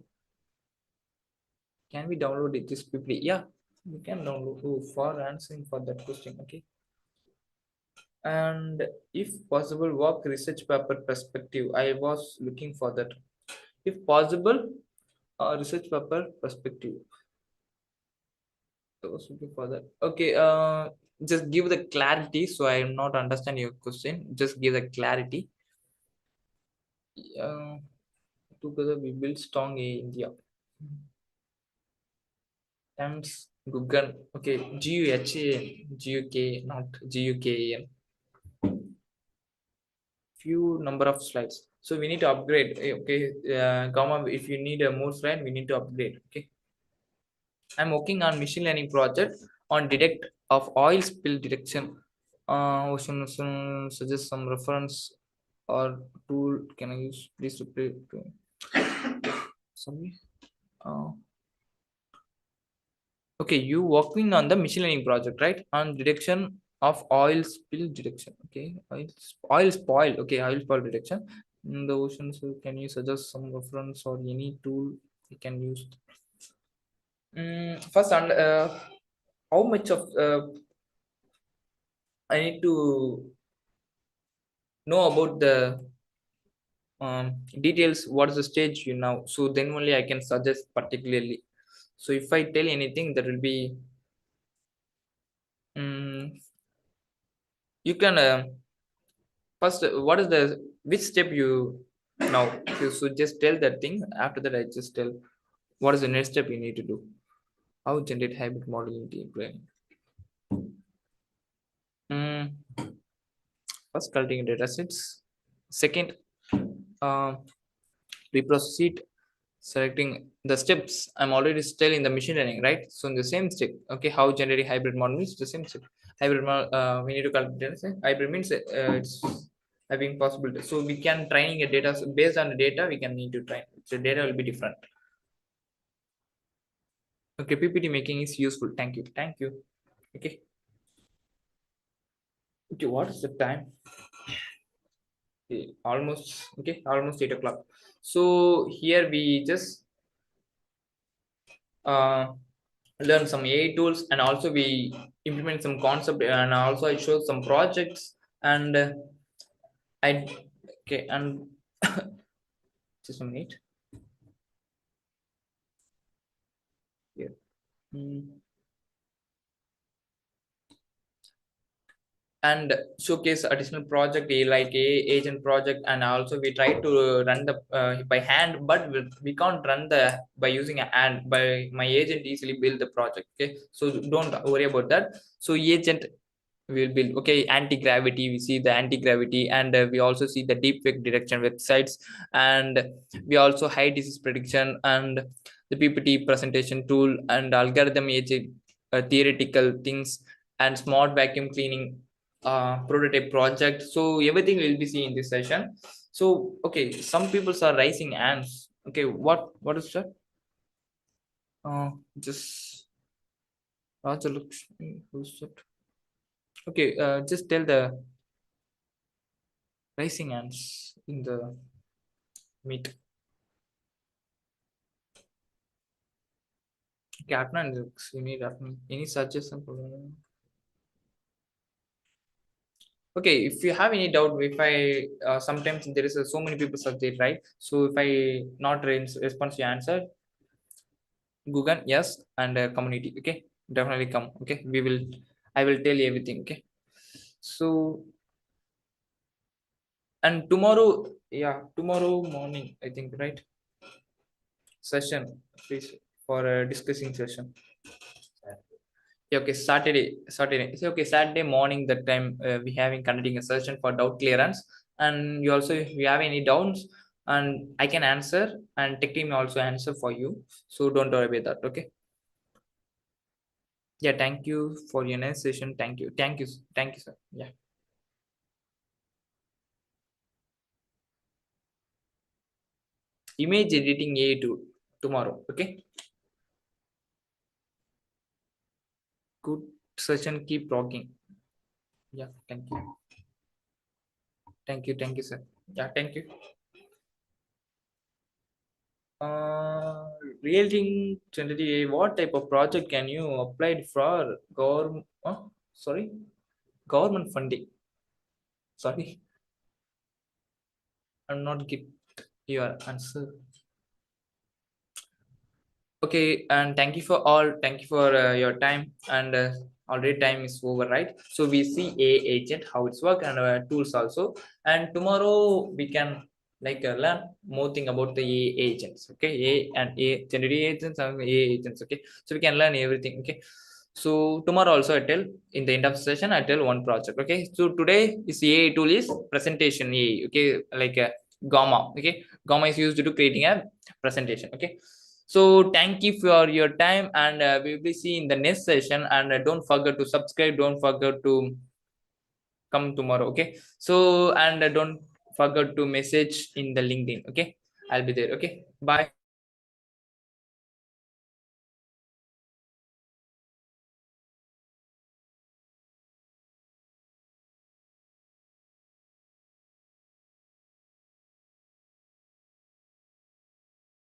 [SPEAKER 1] can we download it, this PPT? Yeah, you can download. Oh, for answering for that question. Okay, and if possible work research paper perspective, I was looking for that. If possible, research paper perspective, I was looking for that. Okay, just give the clarity, so I am not understand your question. Just give the clarity. uh, Together we build strong India. Thanks Google. Okay, GUHAN, not GUKAN. Few number of slides, so we need to upgrade. Okay, comma, if you need a more slide, we need to upgrade. Okay, I'm working on machine learning project on detect of oil spill detection. Ocean suggest some reference or tool can I use, please reply to. Sorry, uh, okay, you working on the machine learning project, right, on detection of oil spill detection. Okay, oil spoil. Okay, oil spoil detection in the ocean. So can you suggest some reference or any tool we can use? First, and how much of I need to know about the details. What is the stage you now? So then only I can suggest particularly. So if I tell anything, that will be um, you can first. What is the which step you now? You should just tell that thing. After that, I just tell what is the next step you need to do. How generate hybrid model in deep learning. Mm, First, cultivating data sets. Second, uh, we proceed. selecting the steps. I'm already still in the machine learning, right? So in the same step, okay, how generating hybrid model is the same step. Hybrid model, we need to calculate. Hybrid means it's having possibility. So we can training a data, so based on the data we can need to train. So data will be different. Okay, PPT making is useful. Thank you. Thank you. Okay. Okay, what is the time? Okay, almost okay, almost 8 o'clock. So here we just uh, learn some AI tools, and also we implement some concept, and also I show some projects, and I okay, and just a minute here. Hmm. And showcase additional project like a agent project, and also we try to run the by hand, but we can't run the by using a hand. By my agent easily build the project, okay, so don't worry about that. So agent will build, okay, anti-gravity, we see the anti-gravity, and we also see the deepfake detection websites, and we also high disease prediction, and the PPT presentation tool, and algorithm agent, theoretical things, and smart vacuum cleaning prototype project. So everything will be seen in this session. So okay, some people are raising hands. Okay, what is that? Just Raja Lakshmi, who's that? Okay, just tell the raising hands in the meet. Okay, Adnan, you need Adnan. Any suggestion for me? Okay, if you have any doubt, if I sometimes there is so many people suggest, right? So if I not respond to your answer, Google yes, and community. Okay, definitely come. Okay, we will. I will tell you everything. Okay, so and tomorrow, yeah, tomorrow morning, I think, right? Session, please, for a discussing session. Yeah, okay, Saturday. So, okay, Saturday morning. That time we having conducting a session for doubt clearance, and you also if you have any doubts, and I can answer, and tech team also answer for you. So don't worry about that. Okay. Yeah. Thank you for your next session. Thank you. Thank you. Thank you, sir. Yeah. Image editing AI tool tomorrow. Okay. Good session. Keep rocking. Yeah. Thank you. Thank you. Thank you, sir. Yeah. Thank you. Uh, Realting generative AI, what type of project can you apply for government? Sorry, government funding. Sorry, I'm not get your answer. Okay, and thank you for all. Thank you for your time. And already time is over, right? So we see a agent how it's work, and tools also. And tomorrow we can like learn more thing about the A agents. Okay, A and A generative agents and A agents. Okay, so we can learn everything. Okay. So tomorrow also I tell in the end of the session I tell one project. Okay. So today is AI tool is presentation AI. Okay, like Gamma. Okay, Gamma is used to creating a presentation. Okay. So thank you for your time, and we will be seeing the next session. And don't forget to subscribe. Don't forget to come tomorrow. Okay. So and don't forget to message in the LinkedIn. Okay, I'll be there. Okay. Bye.